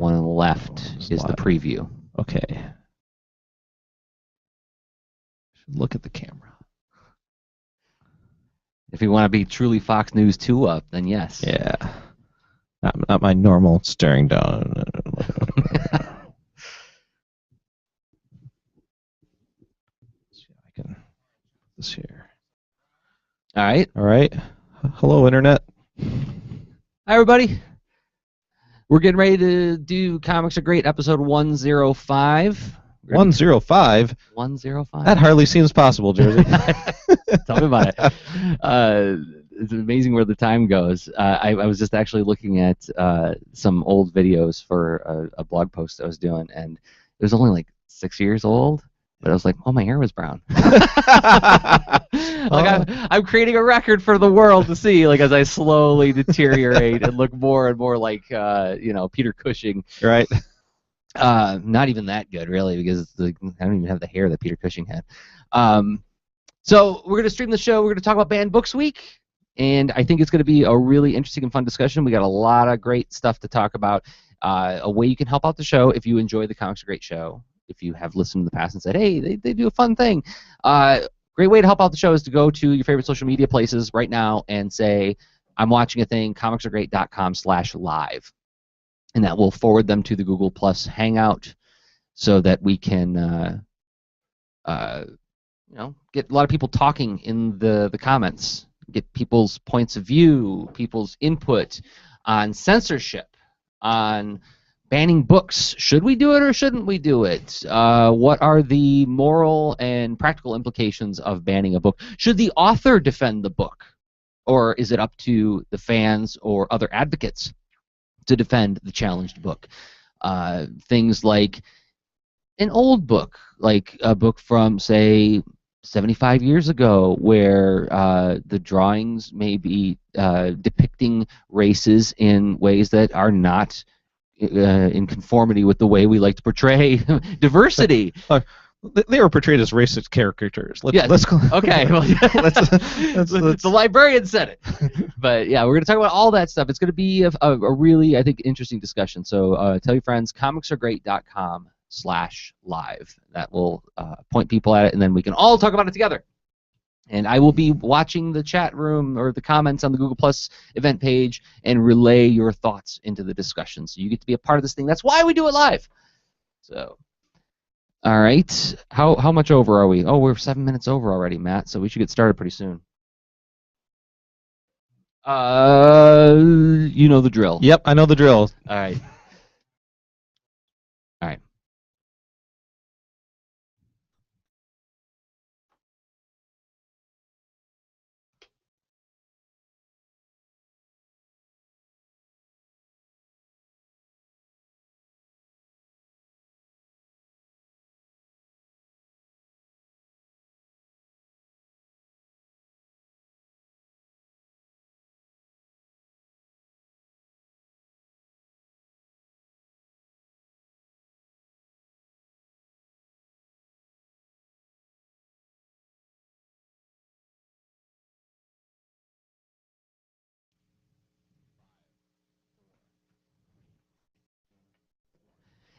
one on the left is the preview. Okay. Should look at the camera. If you want to be truly Fox News 2 up, then yes. Yeah. Not my normal staring down. I can put this here. All right. All right. Hello, Internet. Hi, everybody. We're getting ready to do Comics Are Great, episode 105. 105? 105? That hardly seems possible, Jersey. Tell me about it. It's amazing where the time goes. I was just actually looking at some old videos for a blog post I was doing, and it was only like 6 years old, but I was like, oh, my hair was brown. I'm creating a record for the world to see, like, as I slowly deteriorate and look more and more like, Peter Cushing. Right. Not even that good, really, because I don't even have the hair that Peter Cushing had. So we're going to stream the show. We're going to talk about Banned Books Week, and I think it's going to be a really interesting and fun discussion. We got a lot of great stuff to talk about. A way you can help out the show if you enjoy the Comics Are Great show. If you have listened in the past and said, hey, they do a fun thing. Great way to help out the show is to go to your favorite social media places right now and say, I'm watching a thing, comicsaregreat.com/live. And that will forward them to the Google Plus Hangout so that we can get a lot of people talking in the comments, get people's points of view, people's input on censorship, on banning books. Should we do it or shouldn't we do it? What are the moral and practical implications of banning a book? Should the author defend the book? Or is it up to the fans or other advocates to defend the challenged book? Things like an old book, like a book from, say, 75 years ago, where the drawings may be depicting races in ways that are not in conformity with the way we like to portray diversity. They were portrayed as racist caricatures. Let's go. Okay. Well, the librarian said it. But yeah, we're going to talk about all that stuff. It's going to be a really, I think, interesting discussion. So tell your friends, comicsaregreat.com/live. That will point people at it, and then we can all talk about it together. And I will be watching the chat room or the comments on the Google Plus event page and relay your thoughts into the discussion. So you get to be a part of this thing. That's why we do it live. So, all right. How much over are we? Oh, we're 7 minutes over already, Matt. So we should get started pretty soon. You know the drill. Yep, I know the drill. All right. All right.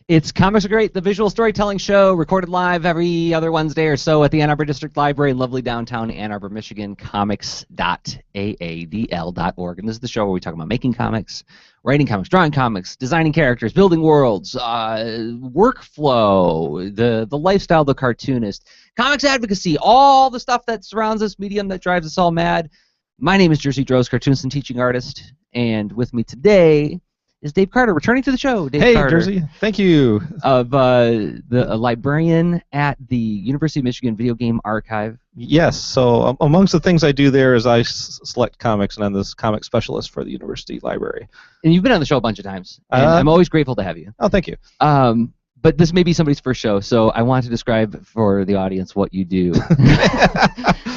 It's Comics Are Great, the visual storytelling show, recorded live every other Wednesday or so at the Ann Arbor District Library in lovely downtown Ann Arbor, Michigan, comics.aadl.org. And this is the show where we talk about making comics, writing comics, drawing comics, designing characters, building worlds, workflow, the lifestyle of the cartoonist, comics advocacy, all the stuff that surrounds this medium that drives us all mad. My name is Jersey Droz, cartoonist and teaching artist, and with me today is Dave Carter, returning to the show. Dave Carter, Jersey. Thank you. Of the librarian at the University of Michigan Video Game Archive. Yes. So amongst the things I do there is I select comics, and I'm this comic specialist for the University Library. And you've been on the show a bunch of times. And I'm always grateful to have you. Oh, thank you. But this may be somebody's first show, so I want to describe for the audience what you do.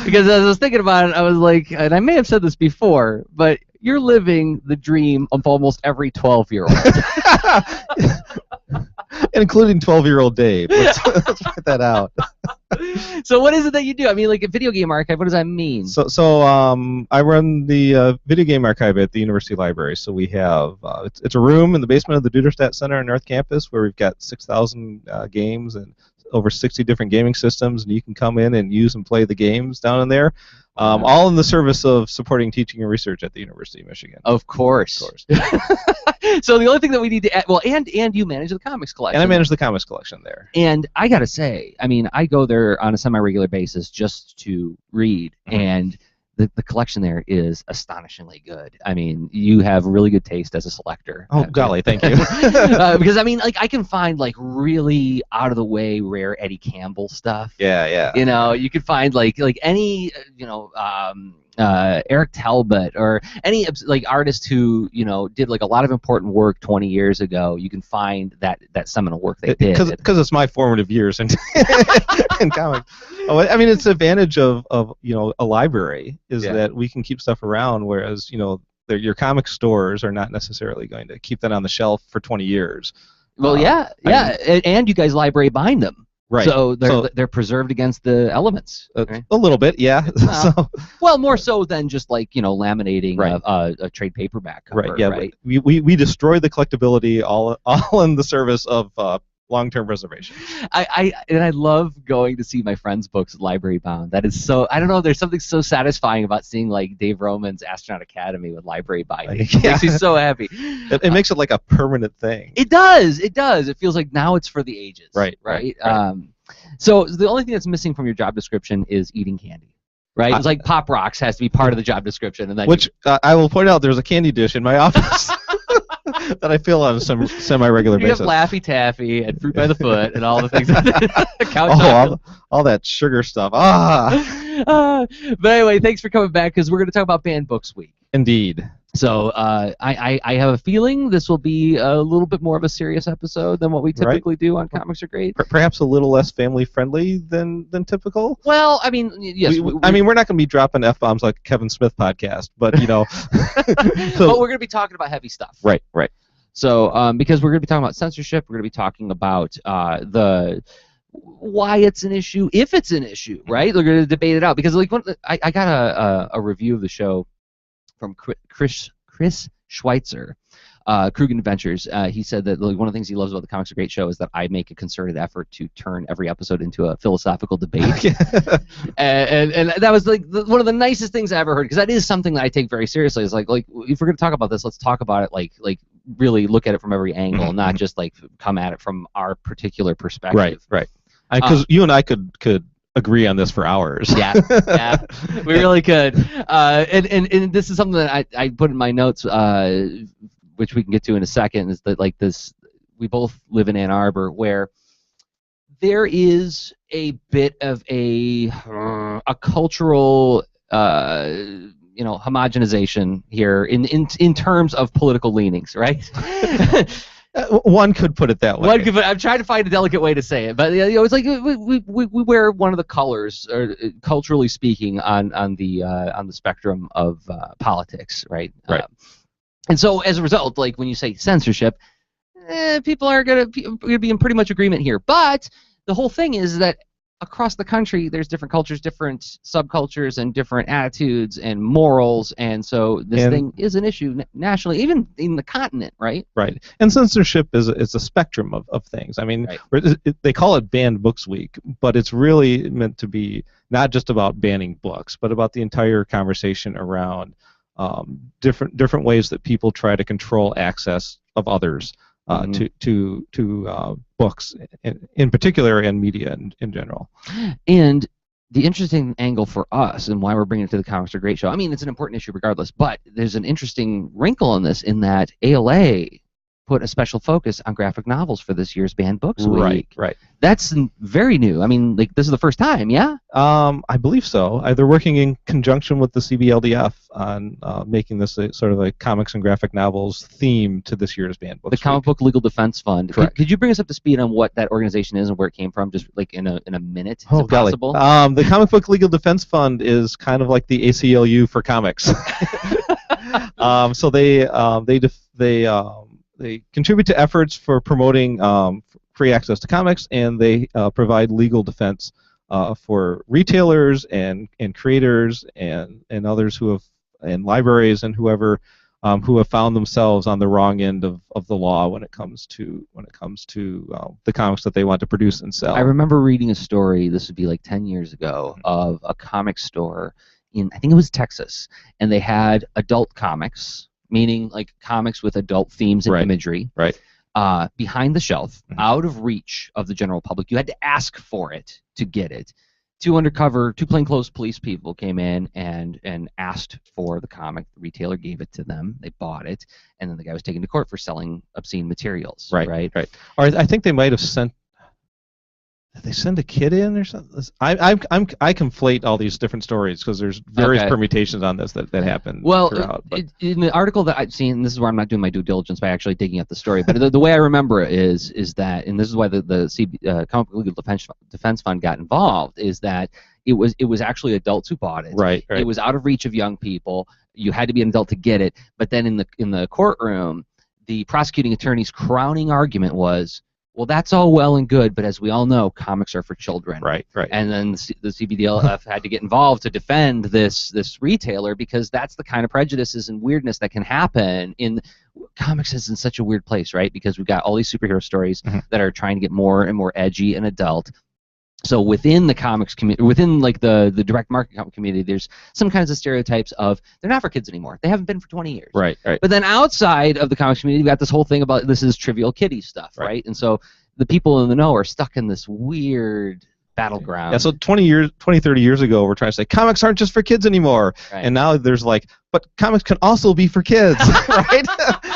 Because as I was thinking about it, I was like, and I may have said this before, but you're living the dream of almost every 12-year-old. Including 12-year-old Dave. Let's write that out. So what is it that you do? I mean, like a video game archive. What does that mean? So I run the video game archive at the University Library. So we have it's a room in the basement of the Duderstadt Center on North Campus where we've got 6,000 games and over 60 different gaming systems, and you can come in and use and play the games down in there. All in the service of supporting teaching and research at the University of Michigan. Of course. So the only thing that we need to add, well, and you manage the comics collection. And I manage the comics collection there. And I gotta say, I mean, I go there on a semi-regular basis just to read, and the collection there is astonishingly good. I mean, you have really good taste as a selector. Oh, golly, thank you. Because I mean, like, I can find like really out of the way rare Eddie Campbell stuff. Yeah. You know, you could find like any Eric Talbot or any like artist who did like a lot of important work 20 years ago. You can find that seminal work they did because it's my formative years in comics. Oh, I mean, it's the advantage of a library is that we can keep stuff around, whereas your comic stores are not necessarily going to keep that on the shelf for 20 years. Well, and you guys library bind them. Right. So they're preserved against the elements. Right? A little bit, yeah. Well, more so than just like laminating a trade paperback cover. Right. Yeah. Right? We destroy the collectability all in the service of long-term preservation. I love going to see my friends' books library bound. That is so, I don't know, there's something so satisfying about seeing like Dave Roman's Astronaut Academy with library binding. It makes me so happy. It makes it like a permanent thing. It does. It feels like now it's for the ages. Right. So the only thing that's missing from your job description is eating candy. Right? It's like Pop Rocks has to be part of the job description. And then I will point out there's a candy dish in my office. That I feel on a semi-regular basis. You have Laffy Taffy and Fruit by the Foot and all the things. All that sugar stuff. But anyway, thanks for coming back because we're going to talk about Banned Books Week. Indeed. So I have a feeling this will be a little bit more of a serious episode than what we typically do on Comics Are Great. Perhaps a little less family-friendly than typical. Well, I mean, yes. We're not going to be dropping F-bombs like Kevin Smith podcast, but but we're going to be talking about heavy stuff. Right. So because we're going to be talking about censorship, we're going to be talking about why it's an issue, if it's an issue, right? We're going to debate it out because like I got a review of the show from Chris Schweitzer, Krugen Adventures. He said that one of the things he loves about the Comics Are Great show is that I make a concerted effort to turn every episode into a philosophical debate. and that was like one of the nicest things I ever heard, because that is something that I take very seriously. It's like if we're going to talk about this, let's talk about it like really look at it from every angle, not just like come at it from our particular perspective. Right. Because you and I could agree on this for hours. Yeah, we really could. And this is something that I put in my notes, which we can get to in a second, is that like this, we both live in Ann Arbor, where there is a bit of a cultural homogenization here in terms of political leanings, right? One could put it that way. I'm trying to find a delicate way to say it, but it's like we wear one of the colors, or culturally speaking, on the spectrum of politics, right? Right. And so as a result, like when you say censorship, people are gonna be in pretty much agreement here. But the whole thing is that across the country, there's different cultures, different subcultures, and different attitudes and morals, and so this thing is an issue nationally, even in the continent, right? Right. And censorship is a spectrum of things. I mean, they call it Banned Books Week, but it's really meant to be not just about banning books, but about the entire conversation around different ways that people try to control access of others to books in particular, and media in general. And the interesting angle for us, and why we're bringing it to the Comics Are Great show, I mean, it's an important issue regardless, but there's an interesting wrinkle in this, in that ALA put a special focus on graphic novels for this year's Banned Books Week. Right. That's very new. I mean, like, this is the first time, yeah? I believe so. They're working in conjunction with the CBLDF on making this sort of a comics and graphic novels theme to this year's Banned Books Week. The Comic Book Legal Defense Fund. Correct. Could you bring us up to speed on what that organization is and where it came from, just like in a minute? Is it possible? The Comic Book Legal Defense Fund is kind of like the ACLU for comics. So they contribute to efforts for promoting free access to comics, and they provide legal defense for retailers and creators and others who have, and libraries and whoever, who have found themselves on the wrong end of the law when it comes to the comics that they want to produce and sell. I remember reading a story, this would be like 10 years ago, of a comic store in, I think it was Texas, and they had adult comics, meaning like comics with adult themes and imagery, behind the shelf, out of reach of the general public. You had to ask for it to get it. Two plainclothes police people came in and asked for the comic. The retailer gave it to them. They bought it, and then the guy was taken to court for selling obscene materials. Right. Or I think they might have sent. Did they send a kid in or something? I conflate all these different stories because there's various permutations on this that happen. Well, in the article that I've seen, and this is where I'm not doing my due diligence by actually digging up the story, but the way I remember it is that, and this is why the Comic Book Legal Defense Fund got involved, is that it was actually adults who bought it. Right. It was out of reach of young people. You had to be an adult to get it. But then in the courtroom, the prosecuting attorney's crowning argument was, well, that's all well and good, but as we all know, comics are for children. Right. And then the CBDLF had to get involved to defend this retailer, because that's the kind of prejudices and weirdness that can happen in comics. Is in such a weird place, right? Because we've got all these superhero stories that are trying to get more and more edgy and adult. So within the comics community, within like the direct market comic community, there's some kinds of stereotypes of they're not for kids anymore. They haven't been for 20 years. Right. But then outside of the comics community, we've got this whole thing about this is trivial kiddie stuff, right? And so the people in the know are stuck in this weird battleground. Yeah, so 20, 30 years ago, we're trying to say comics aren't just for kids anymore. Right. And now there's like, but comics can also be for kids, right?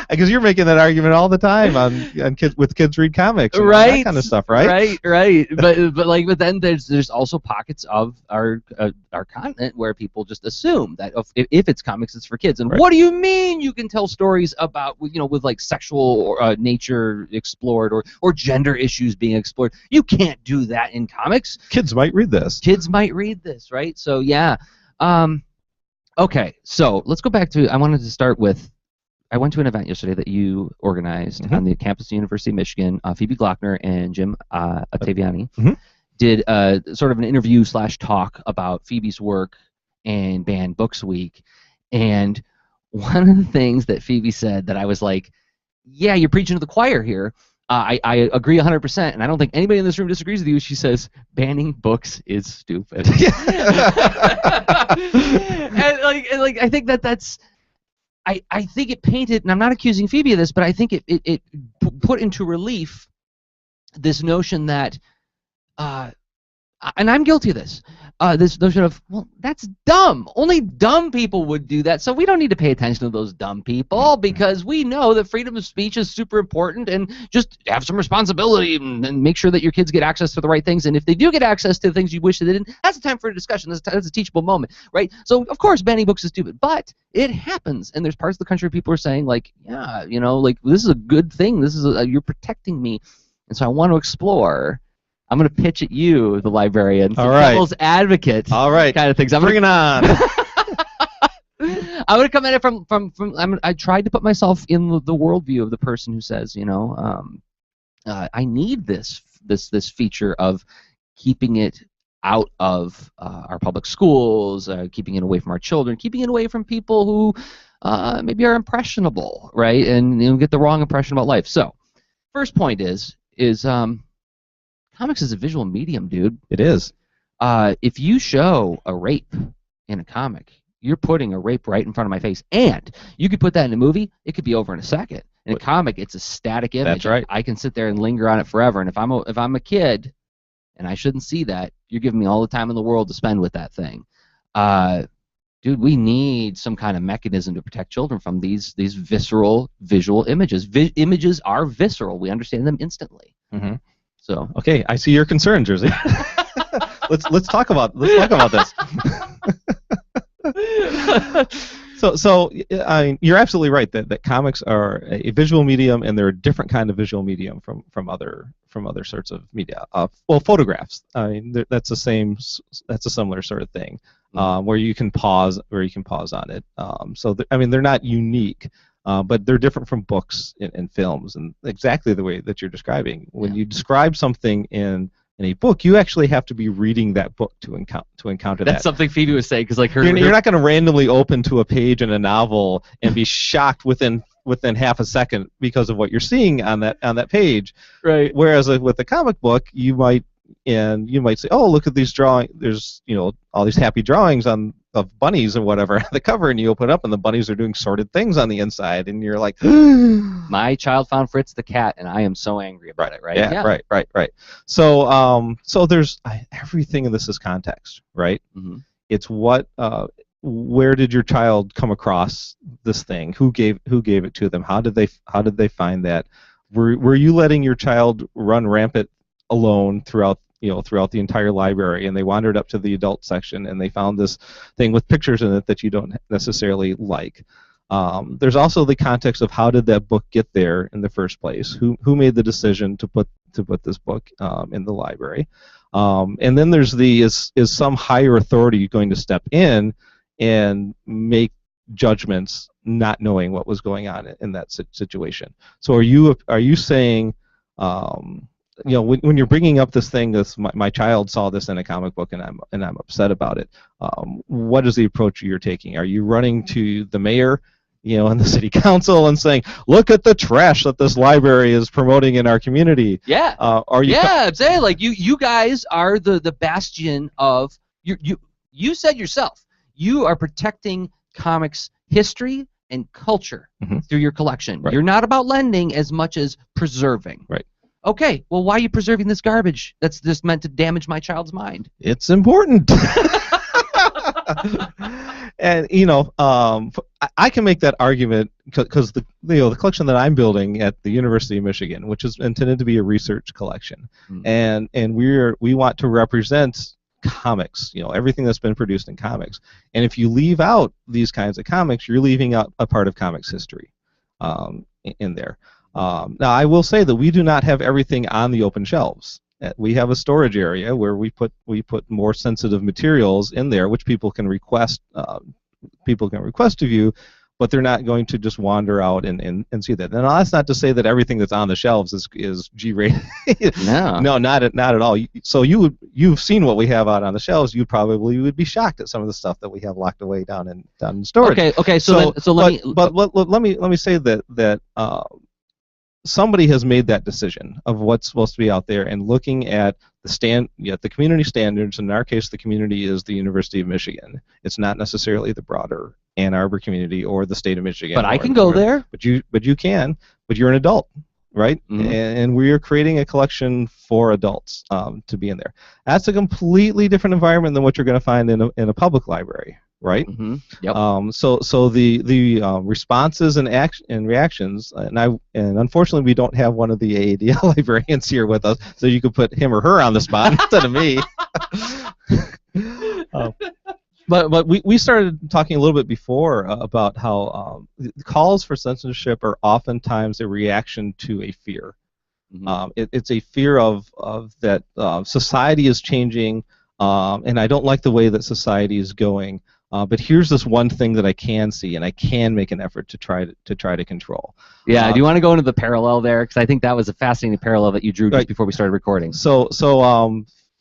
Because you're making that argument all the time on kids with Kids Read Comics and all that kind of stuff, right? Right. But then there's also pockets of our continent where people just assume that if it's comics, it's for kids. And what do you mean you can tell stories about with like sexual nature explored or gender issues being explored? You can't do that in comics. Kids might read this. Right? So yeah. Okay, so let's go back to, I wanted to start with, I went to an event yesterday that you organized on the campus of University of Michigan. Phoebe Glockner and Jim Ottaviani did sort of an interview / talk about Phoebe's work and Banned Books Week. And one of the things that Phoebe said that I was like, yeah, you're preaching to the choir here. I agree 100%, and I don't think anybody in this room disagrees with you. She says, banning books is stupid. and I think that's... I think it painted, and I'm not accusing Phoebe of this, but I think it put into relief this notion that, and I'm guilty of this, this notion of, well, that's dumb. Only dumb people would do that, so we don't need to pay attention to those dumb people because we know that freedom of speech is super important, and just have some responsibility and make sure that your kids get access to the right things, and if they do get access to the things you wish they didn't, that's a time for a discussion. That's a teachable moment, right? So, of course, banning books is stupid, but it happens, and there's parts of the country where people are saying, like, yeah, like, this is a good thing. This is you're protecting me, and so I want to explore. I'm going to pitch at you, the librarian, some devil's advocate kind of things. Bring it on. I'm going to come at it from I tried to put myself in the worldview of the person who says, I need this feature of keeping it out of our public schools, keeping it away from our children, keeping it away from people who maybe are impressionable, right, and get the wrong impression about life. So, first point is comics is a visual medium, dude. It is. If you show a rape in a comic, you're putting a rape right in front of my face. And you could put that in a movie, it could be over in a second. In a comic, it's a static image. That's right. I can sit there and linger on it forever. And if I'm a kid and I shouldn't see that, you're giving me all the time in the world to spend with that thing. Dude, we need some kind of mechanism to protect children from these visceral visual images. Images are visceral. We understand them instantly. So okay, I see your concern, Jersey. let's talk about this. So I mean, you're absolutely right that comics are a visual medium, and they're a different kind of visual medium from other sorts of media. Well, photographs. I mean, that's a similar sort of thing, where you can pause on it. I mean, they're not unique. But they're different from books and films, and exactly the way that you're describing. When you describe something in in a book, you actually have to be reading that book to encounter that. That's something Phoebe was saying, because like you're not going to randomly open to a page in a novel and be shocked within half a second because of what you're seeing on that page. Right. Whereas with a comic book, you might say, oh, look at these drawings. There's all these happy drawings of bunnies or whatever on the cover, and you open it up and the bunnies are doing sordid things on the inside, and you're like, my child found Fritz the cat, and I am so angry about it. Right. Yeah. Right. So there's everything in this is context, right? Mm-hmm. It's where did your child come across this thing? Who gave it to them? How did they find that? Were you letting your child run rampant alone throughout the entire library, and they wandered up to the adult section and they found this thing with pictures in it that you don't necessarily like? There's also the context of how did that book get there in the first place? Who made the decision to put this book in the library? And then there's is some higher authority going to step in and make judgments not knowing what was going on in that situation? So are you saying, when you're bringing up this thing, my child saw this in a comic book and I'm upset about it, what is the approach you're taking? Are you running to the mayor, and the city council and saying, look at the trash that this library is promoting in our community? Yeah. I'm saying, like, you guys are the bastion of you said yourself, you are protecting comics history and culture through your collection. Right. You're not about lending as much as preserving. Right. Okay, well, why are you preserving this garbage that's just meant to damage my child's mind? It's important. And I can make that argument because the collection that I'm building at the University of Michigan, which is intended to be a research collection, and we want to represent comics, everything that's been produced in comics. And if you leave out these kinds of comics, you're leaving out a part of comics history in there. Now, I will say that we do not have everything on the open shelves. We have a storage area where we put more sensitive materials in there, which people can request. People can request of you, but they're not going to just wander out and see that. And that's not to say that everything that's on the shelves is G-rated. No, not at all. So you've seen what we have out on the shelves. You probably would be shocked at some of the stuff that we have locked away down in storage. Okay. So let me say that somebody has made that decision of what's supposed to be out there, and looking at the community standards. In our case, the community is the University of Michigan. It's not necessarily the broader Ann Arbor community or the state of Michigan. But I can go there. But you can. But you're an adult, right? Mm-hmm. And we are creating a collection for adults to be in there. That's a completely different environment than what you're going to find in a public library, right? Mm-hmm. Yep. So the responses and reactions, and unfortunately we don't have one of the AADL librarians here with us, so you could put him or her on the spot instead of me. But we started talking a little bit before about how calls for censorship are oftentimes a reaction to a fear. Mm-hmm. It's a fear of that society is changing, and I don't like the way that society is going. But here's this one thing that I can see, and I can make an effort to try to control. Yeah. Do you want to go into the parallel there? Because I think that was a fascinating parallel that you drew just before we started recording. So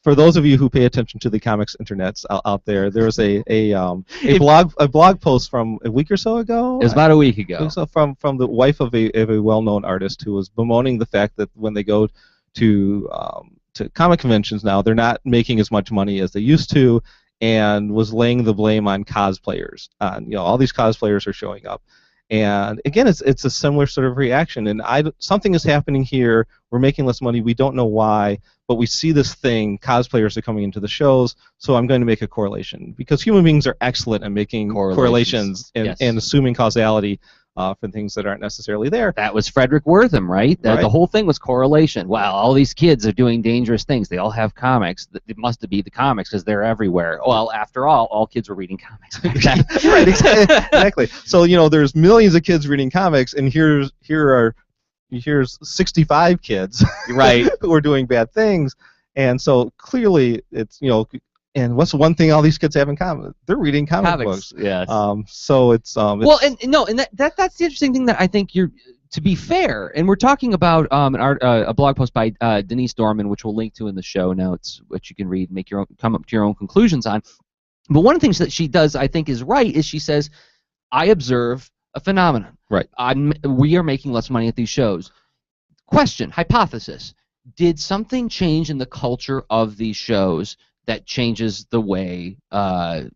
for those of you who pay attention to the comics internets out there, there was a blog post from a week or so ago. It was about a week ago. So from the wife of a well-known artist who was bemoaning the fact that when they go to comic conventions now, they're not making as much money as they used to, and was laying the blame on cosplayers. All these cosplayers are showing up, and again, it's a similar sort of reaction. And something is happening here. We're making less money. We don't know why, but we see this thing. Cosplayers are coming into the shows, so I'm going to make a correlation, because human beings are excellent at making correlations and assuming causality for things that aren't necessarily there. That was Frederick Wortham, right? The whole thing was correlation. Wow, all these kids are doing dangerous things. They all have comics. It must be the comics because they're everywhere. Well, after all kids were reading comics. Right, exactly. So there's millions of kids reading comics, and here's 65 kids, right, who are doing bad things, and so clearly it's And what's one thing all these kids have in common? They're reading comic books. Yes. So it's well, and that's the interesting thing that I think you're to be fair, and we're talking about a blog post by Denise Dorman, which we'll link to in the show notes, which you can read, come up to your own conclusions on. But one of the things that she does, I think, is right, is she says, I observe a phenomenon. Right. We are making less money at these shows. Question, hypothesis. Did something change in the culture of these shows that changes the way that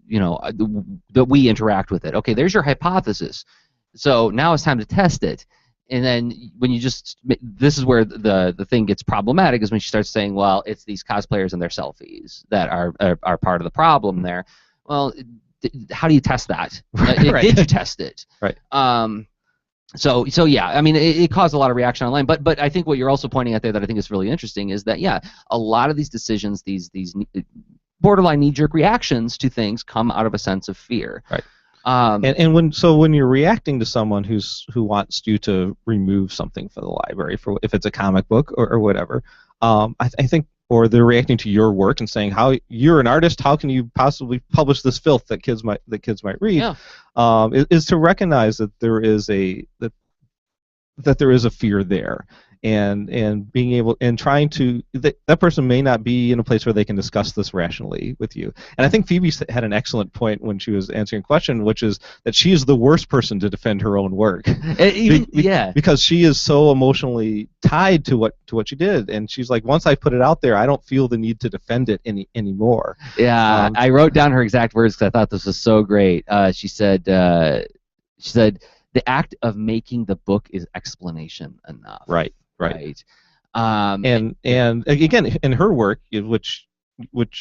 we interact with it? Okay, there's your hypothesis. So now it's time to test it. And then when this is where the thing gets problematic, is when she starts saying, well, it's these cosplayers and their selfies that are part of the problem there. Well, how do you test that? Right. Did you test it? Right. So yeah, I mean, it caused a lot of reaction online. But I think what you're also pointing out there that I think is really interesting is that, yeah, a lot of these decisions, these borderline knee-jerk reactions to things come out of a sense of fear. Right. And when you're reacting to someone who wants you to remove something from the library, for if it's a comic book or whatever, I think, or they're reacting to your work and saying, how you're an artist, how can you possibly publish this filth that kids might read? Yeah. Is to recognize that there is a fear there, and being able and trying to that person may not be in a place where they can discuss this rationally with you. And I think Phoebe had an excellent point when she was answering a question, which is that she is the worst person to defend her own work. Because she is so emotionally tied to what she did, and she's like, once I put it out there, I don't feel the need to defend it anymore. Yeah, I wrote down her exact words because I thought this was so great. She said, the act of making the book is explanation enough. Right. And again, in her work, which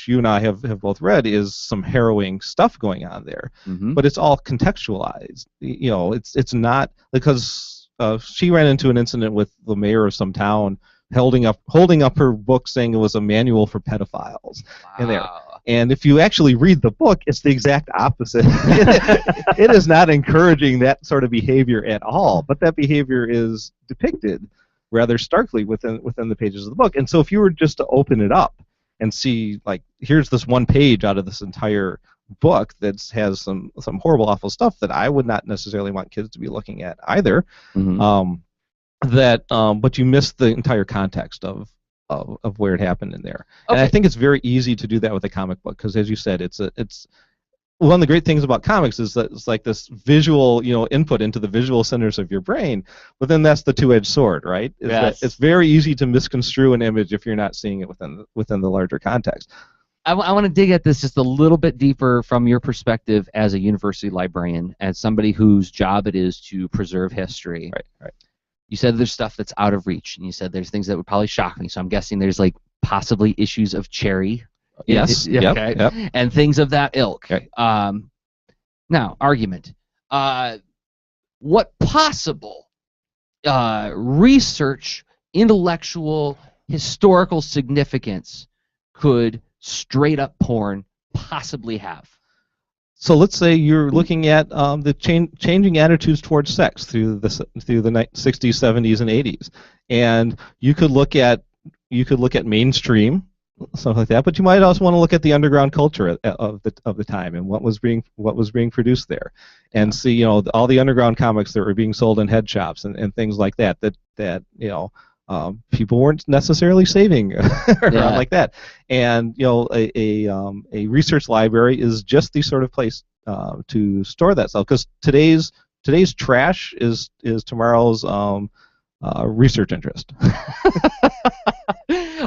you and I have both read, is some harrowing stuff going on there. Mm-hmm. But it's all contextualized. It's not because she ran into an incident with the mayor of some town holding up her book saying it was a manual for pedophiles. Wow. And if you actually read the book, it's the exact opposite. It is not encouraging that sort of behavior at all, but that behavior is depicted rather starkly within the pages of the book. And so if you were just to open it up and see, like, here's this one page out of this entire book that has some horrible, awful stuff that I would not necessarily want kids to be looking at either, mm-hmm. But you miss the entire context of where it happened in there. Okay. And I think it's very easy to do that with a comic book because, as you said, it's one of the great things about comics is that it's like this visual, input into the visual centers of your brain, but then that's the two-edged sword, right? Yes. It's very easy to misconstrue an image if you're not seeing it within the larger context. I want to dig at this just a little bit deeper from your perspective as a university librarian, as somebody whose job it is to preserve history. Right. You said there's stuff that's out of reach, and you said there's things that would probably shock me, so I'm guessing there's like possibly issues of Cherry. Yes. Okay. Yep. And things of that ilk. Okay. Now, argument. What possible research, intellectual, historical significance could straight-up porn possibly have? So let's say you're looking at the changing attitudes towards sex through the 60s, 70s, and 80s, and you could look at mainstream, stuff like that, but you might also want to look at the underground culture of the time and what was being produced there, and see all the underground comics that were being sold in head shops and things like that people weren't necessarily saving around like that, and a research library is just the sort of place to store that stuff, because today's trash is tomorrow's research interest.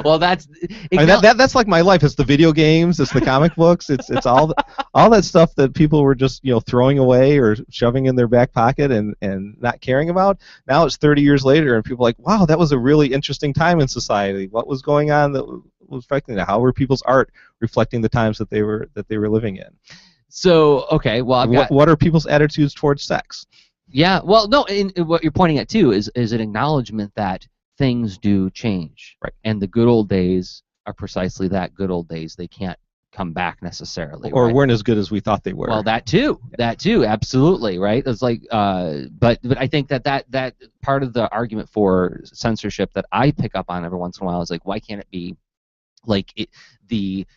Well, that's that's like my life. It's the video games, it's the comic books, it's all that stuff that people were just throwing away or shoving in their back pocket and not caring about. Now it's 30 years later, and people are like, wow, that was a really interesting time in society. What was going on that was affecting that? How were people's art reflecting the times that they were living in? So okay, well, what are people's attitudes towards sex? Yeah, well, no, what you're pointing at too is an acknowledgement that things do change, right? And the good old days are precisely that, good old days. They can't come back necessarily, or right? weren't as good as we thought they were. Well, that too, absolutely, right? It's like, but I think that part of the argument for censorship that I pick up on every once in a while is like, why can't it be like the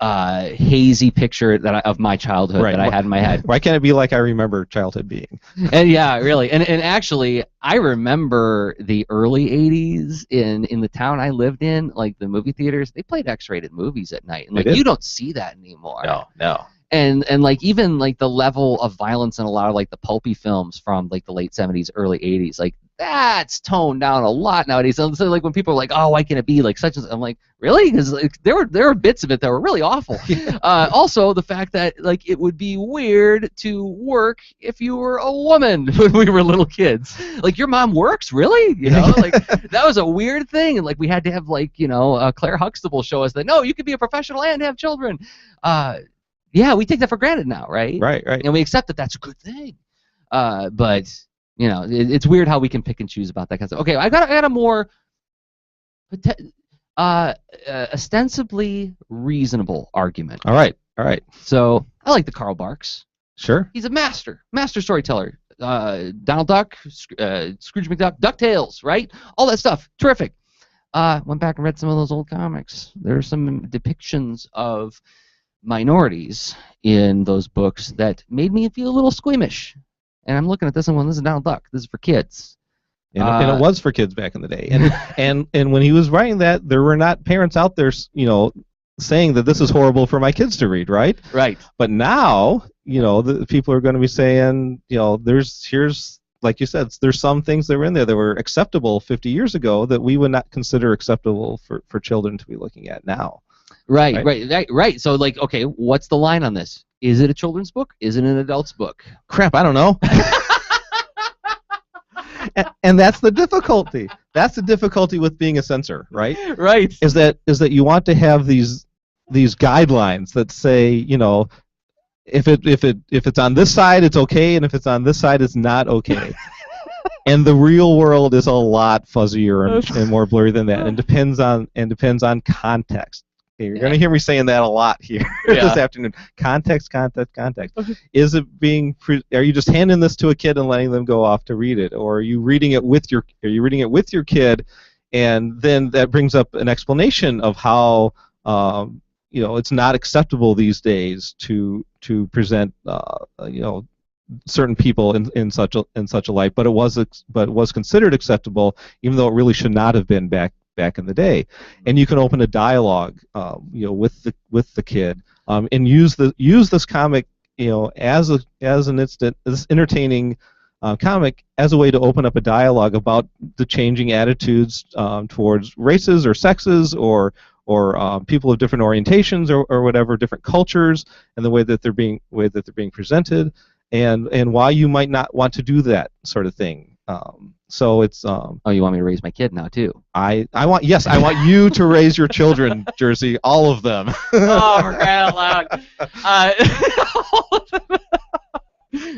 hazy picture of my childhood Right. that I had in my head. Why can't it be like I remember childhood being? And yeah, really. And actually, I remember the early 80s in the town I lived in, like the movie theaters, they played X-rated movies at night. And like you don't see that anymore. No. And like even like the level of violence in a lot of like the pulpy films from like the late 70s, early 80s, like that's toned down a lot nowadays. So like when people are like, oh, why can't it be like such and I'm like, really? Because like, there were bits of it that were really awful. Also, the fact that like it would be weird to work if you were a woman when we were little kids. Like your mom works, really? You know, like that was a weird thing. And like we had to have like Claire Huxtable show us that no, you could be a professional and have children. Yeah, we take that for granted now, right? Right. And we accept that that's a good thing. But it's weird how we can pick and choose about that kind of stuff. Okay, I got a more ostensibly reasonable argument. All right. So I like the Karl Barks. Sure. He's a master storyteller. Donald Duck, Scrooge McDuck, DuckTales, right? All that stuff, terrific. Went back and read some of those old comics. There are some depictions of minorities in those books that made me feel a little squeamish. And I'm looking at this and going, this is Donald Duck. This is for kids. And it was for kids back in the day. And when he was writing that, there were not parents out there, saying that this is horrible for my kids to read, right? Right. But now, the people are going to be saying, here's like you said, there's some things that were in there that were acceptable 50 years ago that we would not consider acceptable for children to be looking at now. Right. So, like, okay, what's the line on this? Is it a children's book? Is it an adult's book? Crap, I don't know. and that's the difficulty. That's the difficulty with being a censor, right? Right. Is that you want to have these guidelines that say, if it's on this side, it's okay, and if it's on this side, it's not okay. And the real world is a lot fuzzier and more blurry than that, and depends on context. Okay, you're going to hear me saying that a lot here this afternoon. Context. Is it are you just handing this to a kid and letting them go off to read it, or are you reading it with your kid, and then that brings up an explanation of how it's not acceptable these days to present certain people in such a light, but it was considered acceptable, even though it really should not have been back in the day. And you can open a dialogue with the kid, and use this comic as this entertaining comic as a way to open up a dialogue about the changing attitudes towards races or sexes or people of different orientations or whatever, different cultures, and the way that they're being presented, and why you might not want to do that sort of thing. So it's oh, you want me to raise my kid now too? I want you to raise your children, Jersey, all of them. Oh, for crying out loud!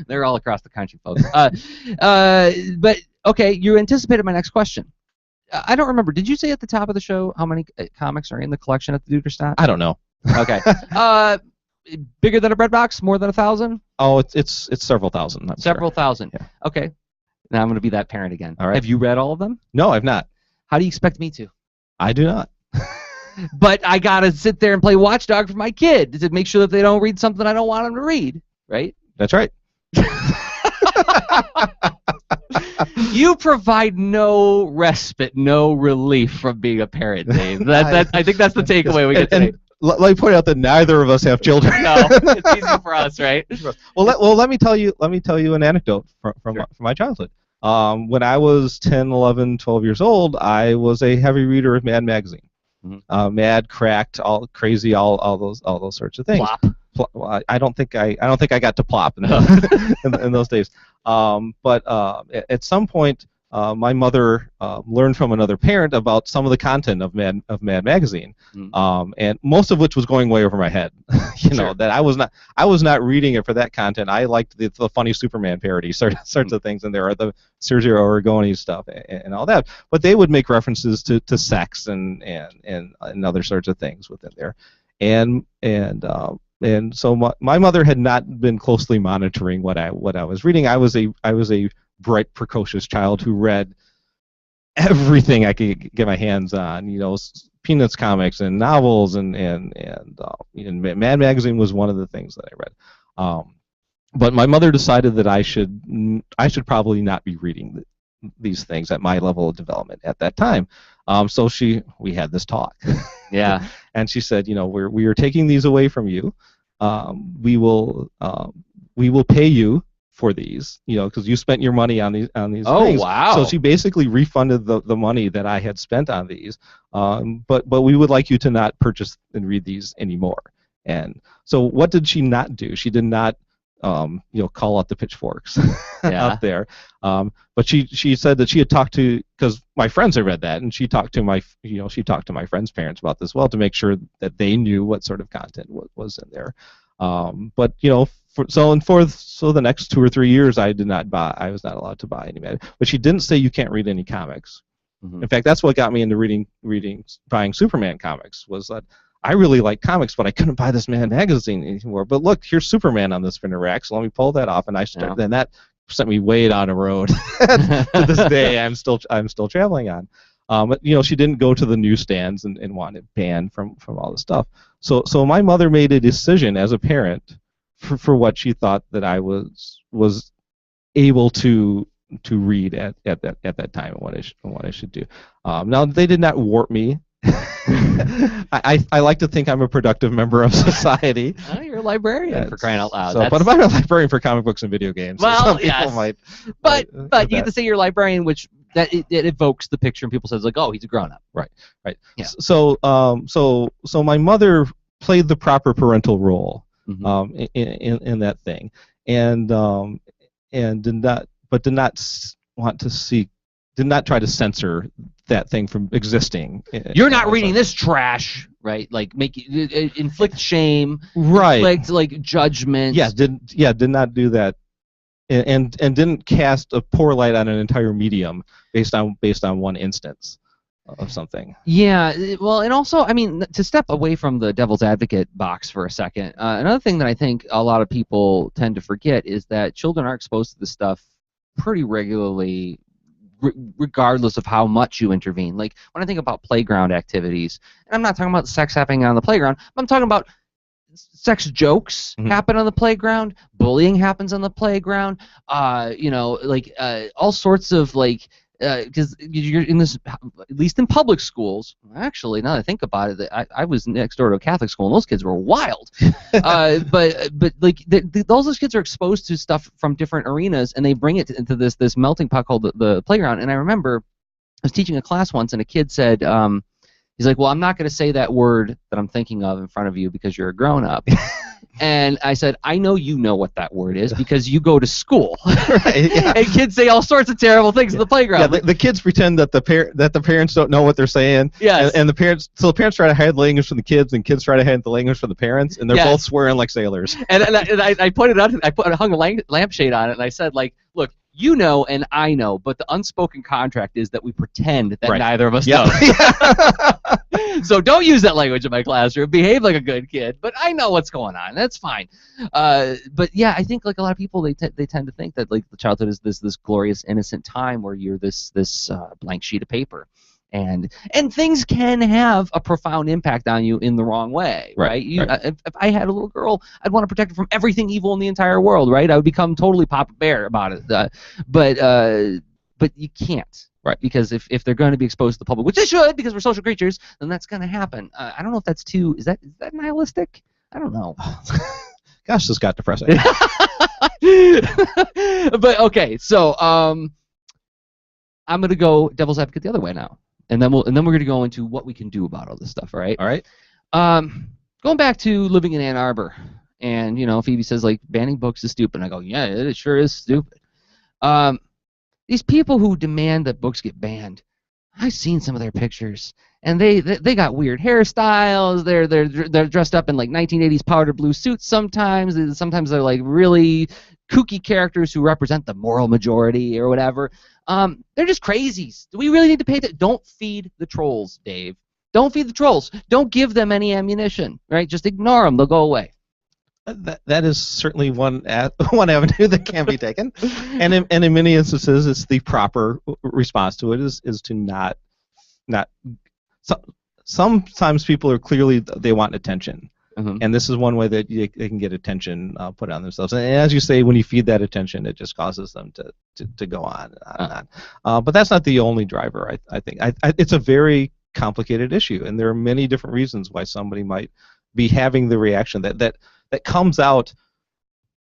They're all across the country, folks. But okay, you anticipated my next question. I don't remember. Did you say at the top of the show how many comics are in the collection at the Duderstadt? I don't know. Okay. Bigger than a bread box? More than 1,000? Oh, it's several thousand. Several thousand. Yeah. Okay. Now I'm going to be that parent again. All right. Have you read all of them? No, I've not. How do you expect me to? I do not. But I got to sit there and play watchdog for my kid to make sure that they don't read something I don't want them to read, right? That's right. You provide no respite, no relief from being a parent, Dave. I think that's the takeaway we get today. Let me point out that neither of us have children. No, it's easy for us, right? Well, let me tell you an anecdote from my childhood. When I was 10, 11, 12 years old, I was a heavy reader of Mad magazine. Mm-hmm. Mad, Cracked, all crazy, all those sorts of things. Plop. I don't think I got to Plop in those days. But at some point, my mother learned from another parent about some of the content of Mad magazine, and most of which was going way over my head. Sure. That I was not reading it for that content. I liked the funny Superman parody sorts of things, and there are the Sergio Oregoni stuff and all that. But they would make references to sex and other sorts of things within there, and so my mother had not been closely monitoring what I was reading. I was a bright, precocious child who read everything I could get my hands on. Peanuts comics and novels and Mad Magazine was one of the things that I read. But my mother decided that I should probably not be reading these things at my level of development at that time. So we had this talk. Yeah. And she said, we are taking these away from you. We will pay you for these, because you spent your money on these things. Oh, wow. So she basically refunded the money that I had spent on these. But we would like you to not purchase and read these anymore. And so what did she not do? She did not call out the pitchforks out there. But she said that she had talked to, because my friends had read that, and she talked to my friends' parents about this well to make sure that they knew what sort of content was in there. But for the next 2 or 3 years, I was not allowed to buy any mag. But she didn't say you can't read any comics. Mm-hmm. In fact, that's what got me into buying Superman comics, was that I really like comics, but I couldn't buy this Mad Magazine anymore. But look, here's Superman on this spinner rack, so let me pull that off, and then that sent me way down a road. To this day, I'm still traveling on. But she didn't go to the newsstands and want it banned from all this stuff. So my mother made a decision as a parent for what she thought that I was able to read at that time, and what I should do. Now they did not warp me. I like to think I'm a productive member of society. Oh, you're a librarian, for crying out loud. But I'm not a librarian for comic books and video games. Well, some people might. But you get to say you're a librarian, which it evokes the picture, and people say, like, oh, he's a grown-up. Right. Yeah. So my mother played the proper parental role, mm-hmm. in that thing, and did not try to censor that thing from existing. You're not reading this trash, right? Like inflict shame, right? Inflict like judgment. Did not do that, and didn't cast a poor light on an entire medium based on one instance of something. Yeah, well, and also, I mean, to step away from the devil's advocate box for a second, another thing that I think a lot of people tend to forget is that children are exposed to this stuff pretty regularly, regardless of how much you intervene. Like, when I think about playground activities, and I'm not talking about sex happening on the playground, I'm talking about sex jokes happen on the playground, bullying happens on the playground, all sorts of, like, because you're in this, at least in public schools. Actually, now that I think about it, I was next door to a Catholic school, and those kids were wild. But like those kids are exposed to stuff from different arenas, and they bring it into this melting pot called the playground. And I remember I was teaching a class once, and a kid said, he's like, well, I'm not going to say that word that I'm thinking of in front of you because you're a grown-up. And I said, I know you know what that word is because you go to school. Right, yeah. And kids say all sorts of terrible things in the playground. Yeah, the kids pretend that the parents don't know what they're saying. Yes. And the parents try to hide the language from the kids, and kids try to hide the language from the parents, and they're both swearing like sailors. And I pointed out, I hung a lampshade on it, and I said, like, look, you know and I know, but the unspoken contract is that we pretend that neither of us know. So don't use that language in my classroom. Behave like a good kid, but I know what's going on. That's fine. But yeah, I think like a lot of people, they tend to think that like the childhood is this glorious innocent time where you're this blank sheet of paper. And things can have a profound impact on you in the wrong way, right? If I had a little girl, I'd want to protect her from everything evil in the entire world, right? I would become totally Papa Bear about it. But you can't, right? Because if they're going to be exposed to the public, which they should, because we're social creatures, then that's going to happen. I don't know if that's is that nihilistic? I don't know. Gosh, this got depressing. But okay, so I'm going to go devil's advocate the other way now. And then we're going to go into what we can do about all this stuff, all right? All right. Going back to living in Ann Arbor, and Phoebe says like banning books is stupid. And I go, yeah, it sure is stupid. These people who demand that books get banned, I've seen some of their pictures, and they got weird hairstyles. They're dressed up in like 1980s powder blue suits sometimes. Sometimes they're like really kooky characters who represent the moral majority or whatever. They're just crazies. Do we really need to pay that? Don't feed the trolls, Dave. Don't feed the trolls. Don't give them any ammunition, right? Just ignore them. They'll go away. That is certainly one avenue that can be taken, and in many instances, it's the proper response to it is to not sometimes people are clearly they want attention. Mm-hmm. And this is one way that they can get attention put on themselves. And as you say, when you feed that attention, it just causes them to go on and on. But that's not the only driver, I think. It's a very complicated issue, and there are many different reasons why somebody might be having the reaction that comes out,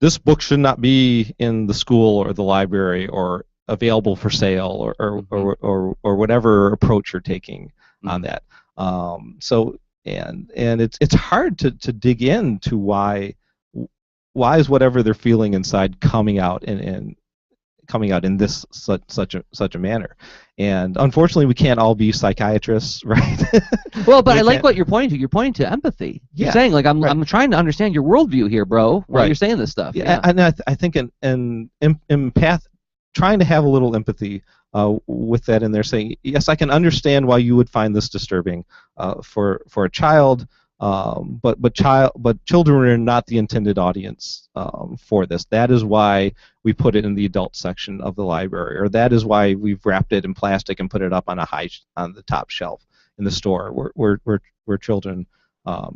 this book should not be in the school or the library or available for sale or whatever approach you're taking on that. And it's hard to dig into why is whatever they're feeling inside coming out in this such a manner. And unfortunately, we can't all be psychiatrists, right? Well, but I like what you're pointing to. You're pointing to empathy. You're saying, like, I'm trying to understand your worldview here, bro, while you're saying this stuff. Yeah, and I think an empath, trying to have a little empathy with that in there, saying, yes, I can understand why you would find this disturbing for a child, but children are not the intended audience for this. That is why we put it in the adult section of the library, or that is why we've wrapped it in plastic and put it up on the top shelf in the store, where children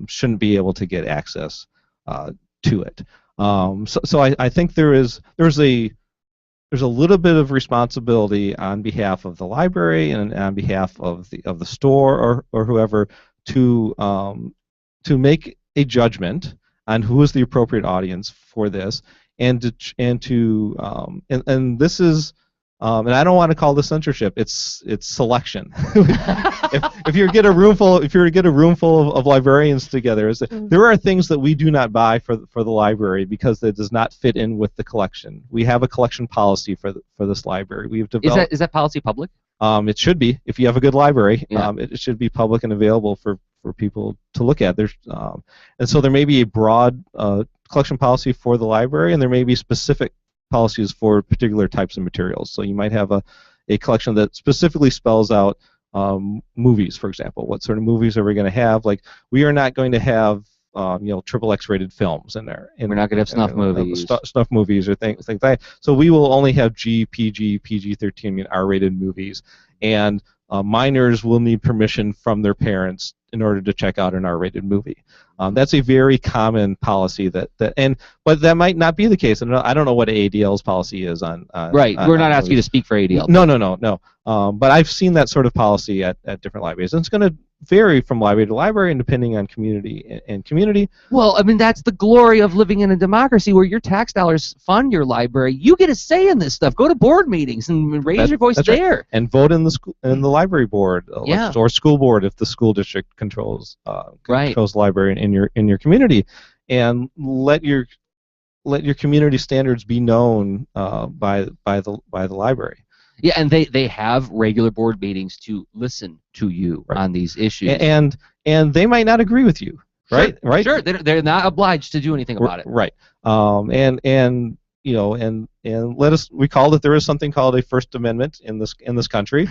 shouldn't be able to get access to it. So I think there's a little bit of responsibility on behalf of the library and on behalf of the store or whoever to make a judgment on who is the appropriate audience for this, and this is and I don't want to call this censorship. It's selection. if you get a room full of librarians together, there are things that we do not buy for the library because it does not fit in with the collection. We have a collection policy for this library. We've developed. Is that policy public? It should be. If you have a good library, Yeah. It should be public and available for people to look at. And so there may be a broad collection policy for the library, and there may be specific policies for particular types of materials. So you might have a collection that specifically spells out movies, for example. What sort of movies are we going to have? Like, we are not going to have triple X-rated films in there. We're not going to have snuff movies. Snuff movies or things like that. So we will only have G, PG, PG-13, R-rated movies, and minors will need permission from their parents in order to check out an R-rated movie. That's a very common policy but that might not be the case. And I don't know what ADL's policy is on right. We're not asking you to speak for ADL. No. But I've seen that sort of policy at different libraries, and it's going to vary from library to library and depending on community. Well, I mean, that's the glory of living in a democracy where your tax dollars fund your library. You get a say in this stuff. Go to board meetings and raise your voice there. Right. And vote in the library board or school board if the school district controls the library in your community, and let your community standards be known by the library. Yeah, and they have regular board meetings to listen to you on these issues. And they might not agree with you, right? Sure, right? Sure, they're not obliged to do anything about it. Right. And let us recall that there is something called a First Amendment in this country,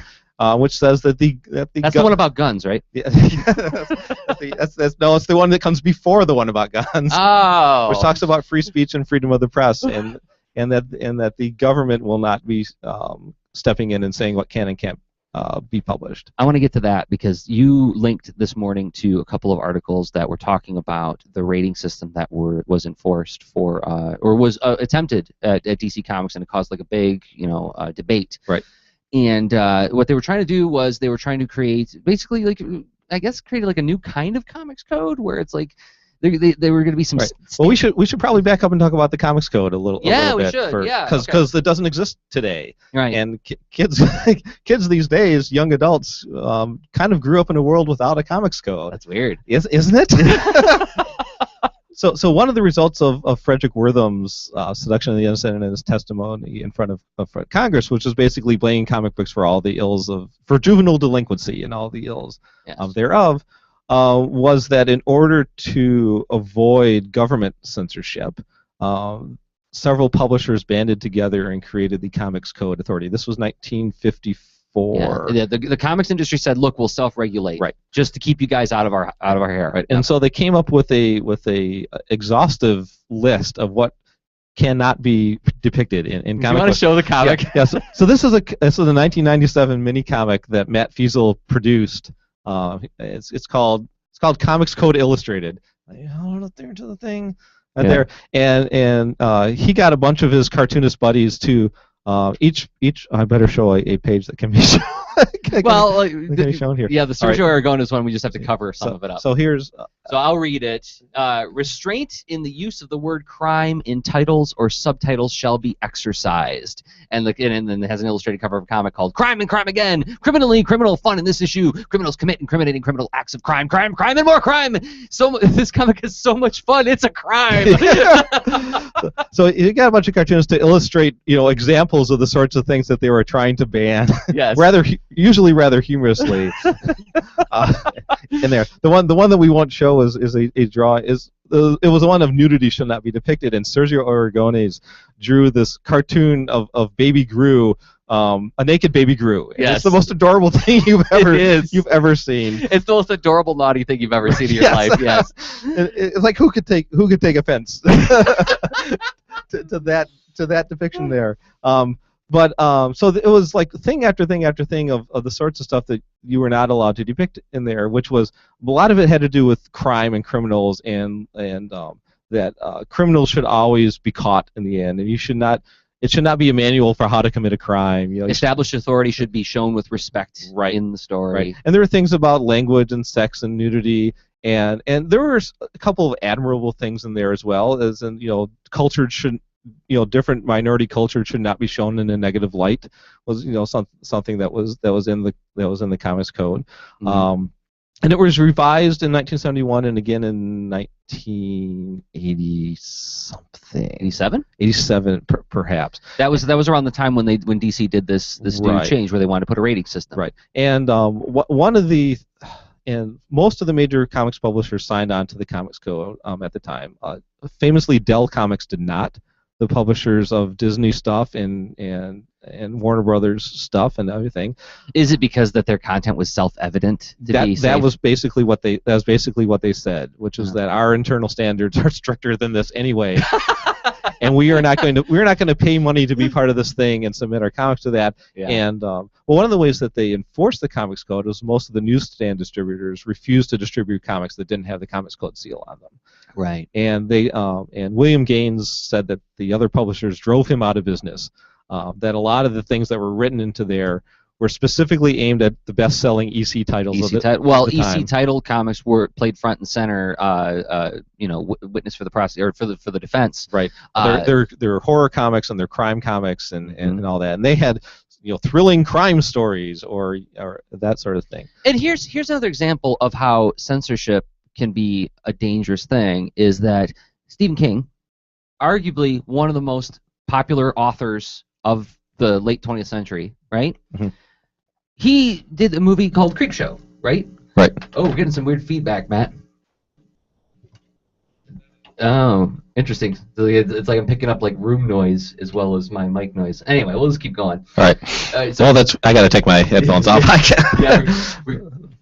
which says that that's the one about guns, right? Yeah, it's the one that comes before the one about guns. Oh. Which talks about free speech and freedom of the press, and that the government will not be stepping in and saying what can and can't be published. I want to get to that because you linked this morning to a couple of articles that were talking about the rating system that was enforced for or was attempted at DC Comics, and it caused like a big debate. Right. And what they were trying to do was they were trying to create basically create like a new kind of comics code where it's like they were going to be some. Right. Well, we should probably back up and talk about the comics code a little bit. Yeah, we should. Because it doesn't exist today. Right. And kids these days, young adults, kind of grew up in a world without a comics code. That's weird, isn't it? So one of the results of Frederick Wortham's seduction of the innocent and his testimony in front of Congress, which was basically blaming comic books for all the ills for juvenile delinquency and all the ills thereof. Was that in order to avoid government censorship, several publishers banded together and created the Comics Code Authority. This was 1954. Yeah, the comics industry said, "Look, we'll self-regulate, just to keep you guys out of our hair." Right. And so they came up with a exhaustive list of what cannot be depicted in comic books. You want to show the comic? Yeah. So this is a 1997 mini comic that Matt Feasel produced. It's called Comics Code Illustrated. Hold up there to the thing right Yeah. there, and he got a bunch of his cartoonist buddies to each. I better show a page that can be shown. Well, can be shown here. yeah, the Sergio Aragon is one we just have to cover some of it up. So here's. So I'll read it. Restraint in the use of the word crime in titles or subtitles shall be exercised. And then it has an illustrated cover of a comic called Crime and Crime Again. Criminally criminal fun in this issue. Criminals commit incriminating criminal acts of crime, crime, crime, and more crime. So this comic is so much fun. It's a crime. So you got a bunch of cartoons to illustrate, examples of the sorts of things that they were trying to ban. Yes. Usually rather humorously. In there, the one that we won't show is a draw. It was one of nudity should not be depicted, and Sergio Aragones drew this cartoon of Baby Gru, a naked Baby Gru. Yes. It's the most adorable thing you've ever seen. It's the most adorable naughty thing you've ever seen in your Yes. life. Yes. It's like who could take offense to that depiction there. So it was like thing after thing after thing of the sorts of stuff that you were not allowed to depict in there, which was a lot of it had to do with crime and criminals, and that criminals should always be caught in the end, and it should not be a manual for how to commit a crime. Established authority should be shown with respect in the story. Right. And there were things about language and sex and nudity, and there were a couple of admirable things in there as well, as in culture shouldn't. Different minority culture should not be shown in a negative light. Was something that was in the Comics Code, and it was revised in 1971 and again in 1980 something. 87, perhaps. That was around the time when DC did this new change where they wanted to put a rating system. Right, and and most of the major comics publishers signed on to the Comics Code at the time. Famously, Dell Comics did not. The publishers of Disney stuff and Warner Brothers stuff and everything. Is it because that their content was self-evident? That was basically what they said, which is that our internal standards are stricter than this anyway, and we're not going to pay money to be part of this thing and submit our comics to that. Yeah. And one of the ways that they enforced the Comics Code was most of the newsstand distributors refused to distribute comics that didn't have the Comics Code seal on them. Right. And and William Gaines said that the other publishers drove him out of business. That a lot of the things that were written into there were specifically aimed at the best-selling EC titles of the time. EC title comics were played front and center. Witness for the prosecutor or for the defense. Right. They're horror comics and they're crime comics and all that, and they had thrilling crime stories or that sort of thing. And here's another example of how censorship can be a dangerous thing. Is that Stephen King, arguably one of the most popular authors of the late 20th century, right? Mm-hmm. He did a movie called Creepshow, right? Right. Oh, we're getting some weird feedback, Matt. Oh, interesting. So it's like I'm picking up like room noise as well as my mic noise. Anyway, we'll just keep going. All right. I got to take my headphones off.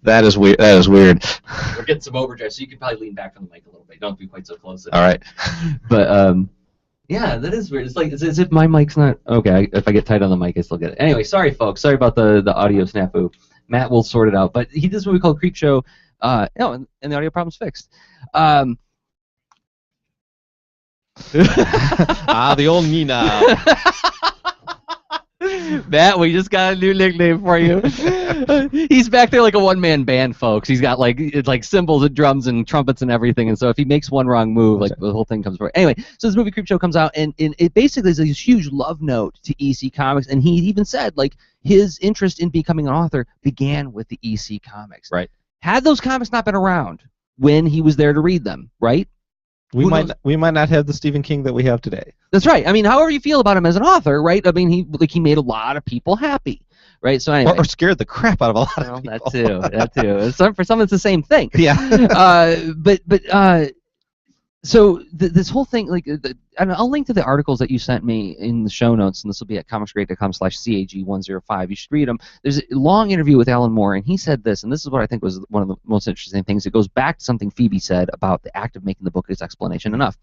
That is weird. We're getting some overdrive, so you can probably lean back from the mic a little bit. You don't have to be quite so close. All right. But yeah, that is weird. It's like it's as if my mic's not okay. If I get tight on the mic, I still get it. Anyway, sorry folks. Sorry about the audio snafu. Matt will sort it out. But he did this movie called Creepshow. And the audio problem's fixed. The old Nina. Matt, we just got a new nickname for you. He's back there like a one-man band, folks. He's got like cymbals and drums and trumpets and everything, and so if he makes one wrong move, like the whole thing comes apart. Anyway, so this movie Creepshow comes out, and it basically is this huge love note to EC Comics, and he even said like his interest in becoming an author began with the EC Comics. Right. Had those comics not been around when he was there to read them, right? We might not have the Stephen King that we have today. That's right. I mean, however you feel about him as an author, right? I mean, he made a lot of people happy, right? So anyway, or scared the crap out of a lot of people. That too. For some, it's the same thing. Yeah. So this whole thing, and I'll link to the articles that you sent me in the show notes, and this will be at comicsgrade.com/CAG105. You should read them. There's a long interview with Alan Moore, and he said this, and this is what I think was one of the most interesting things. It goes back to something Phoebe said about the act of making the book its explanation enough.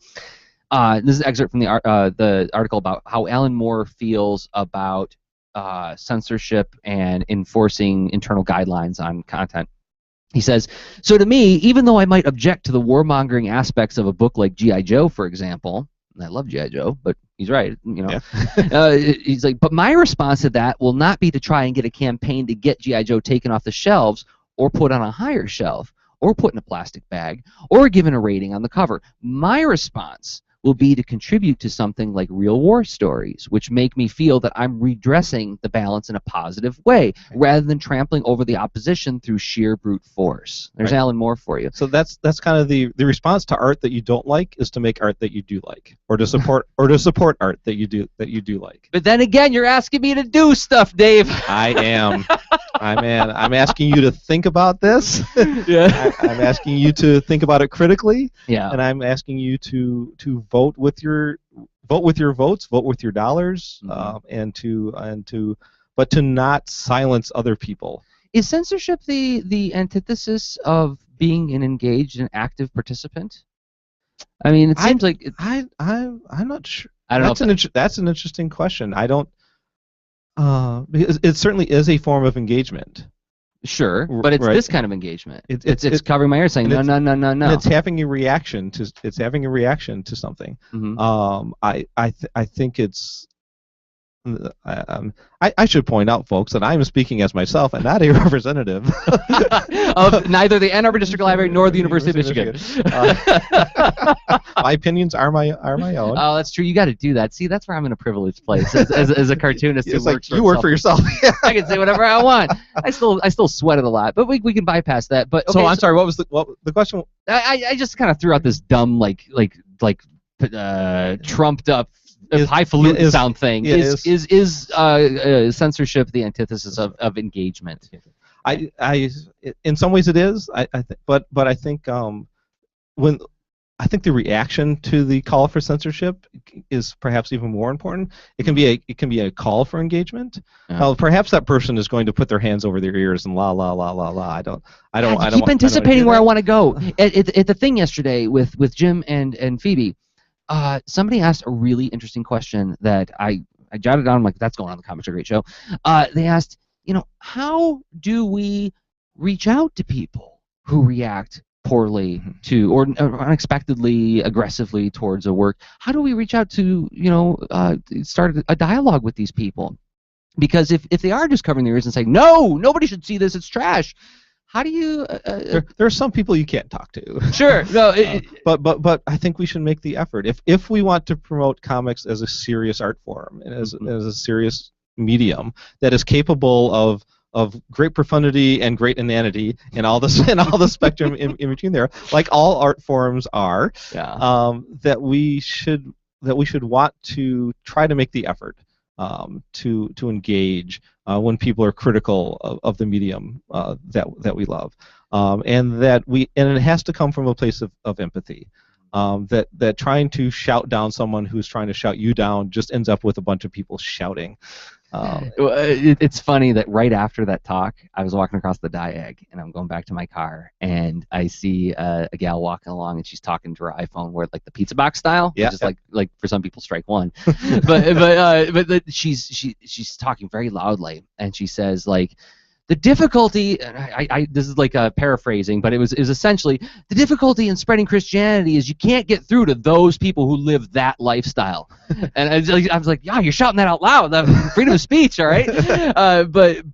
This is an excerpt from the article about how Alan Moore feels about censorship and enforcing internal guidelines on content. He says, so to me, even though I might object to the warmongering aspects of a book like G.I. Joe, for example, and I love G.I. Joe, but he's right, you know. Yeah. He's like, but my response to that will not be to try and get a campaign to get G.I. Joe taken off the shelves or put on a higher shelf or put in a plastic bag or given a rating on the cover. My response will be to contribute to something like real war stories, which make me feel that I'm redressing the balance in a positive way, rather than trampling over the opposition through sheer brute force. There's Right. Alan Moore for you. So that's kind of the response to art that you don't like is to make art that you do like, or to support art that you do like. But then again, you're asking me to do stuff, Dave. I am. I'm asking you to think about this. Yeah. I'm asking you to think about it critically. Yeah. And I'm asking you to vote with your votes, vote with your dollars, but to not silence other people. Is censorship the antithesis of being an engaged and active participant? I mean, it seems like I'm not sure. I don't know. That's an interesting question. I don't. Because it certainly is a form of engagement. Sure, but it's right. this kind of engagement. It's covering my ears, saying no. And it's having a reaction to something. Mm-hmm. I think it's. I should point out, folks, that I'm speaking as myself and not a representative of neither the Ann Arbor District Library nor the University of Michigan. My opinions are my own. Oh, that's true. You got to do that. See, that's where I'm in a privileged place as a cartoonist. It's like you work for yourself. I can say whatever I want. I still sweat it a lot, but we can bypass that. But okay, so I'm sorry. What was the question? I just kind of threw out this dumb trumped up highfalutin sound thing. Is censorship the antithesis of engagement? In some ways it is. But I think I think the reaction to the call for censorship is perhaps even more important. It can be a call for engagement. Yeah. Perhaps that person is going to put their hands over their ears and la la la la la. I don't keep anticipating where I want to go. At the thing yesterday with Jim and Phoebe. Somebody asked a really interesting question that I jotted down. I'm like, that's going on in the Comics Are Great show. They asked, how do we reach out to people who react poorly to or unexpectedly aggressively towards a work? How do we reach out to, start a dialogue with these people? Because if they are just covering their ears and saying, no, nobody should see this, it's trash. How do you? There are some people you can't talk to. Sure, no. But I think we should make the effort if we want to promote comics as a serious art form and as a serious medium that is capable of great profundity and great inanity and all the spectrum in between there, like all art forms are. Yeah. That we should want to try to make the effort to engage when people are critical of the medium that we love, and it has to come from a place of empathy. That trying to shout down someone who's trying to shout you down just ends up with a bunch of people shouting. It's funny that right after that talk, I was walking across the diag, and I'm going back to my car, and I see a gal walking along, and she's talking to her iPhone, where like the pizza box style, yeah, which is like for some people strike one, but she's talking very loudly, and she says like. The difficulty, this is like a paraphrasing, but it was essentially the difficulty in spreading Christianity is you can't get through to those people who live that lifestyle. And I was like, yeah, you're shouting that out loud. Freedom of speech, all right? But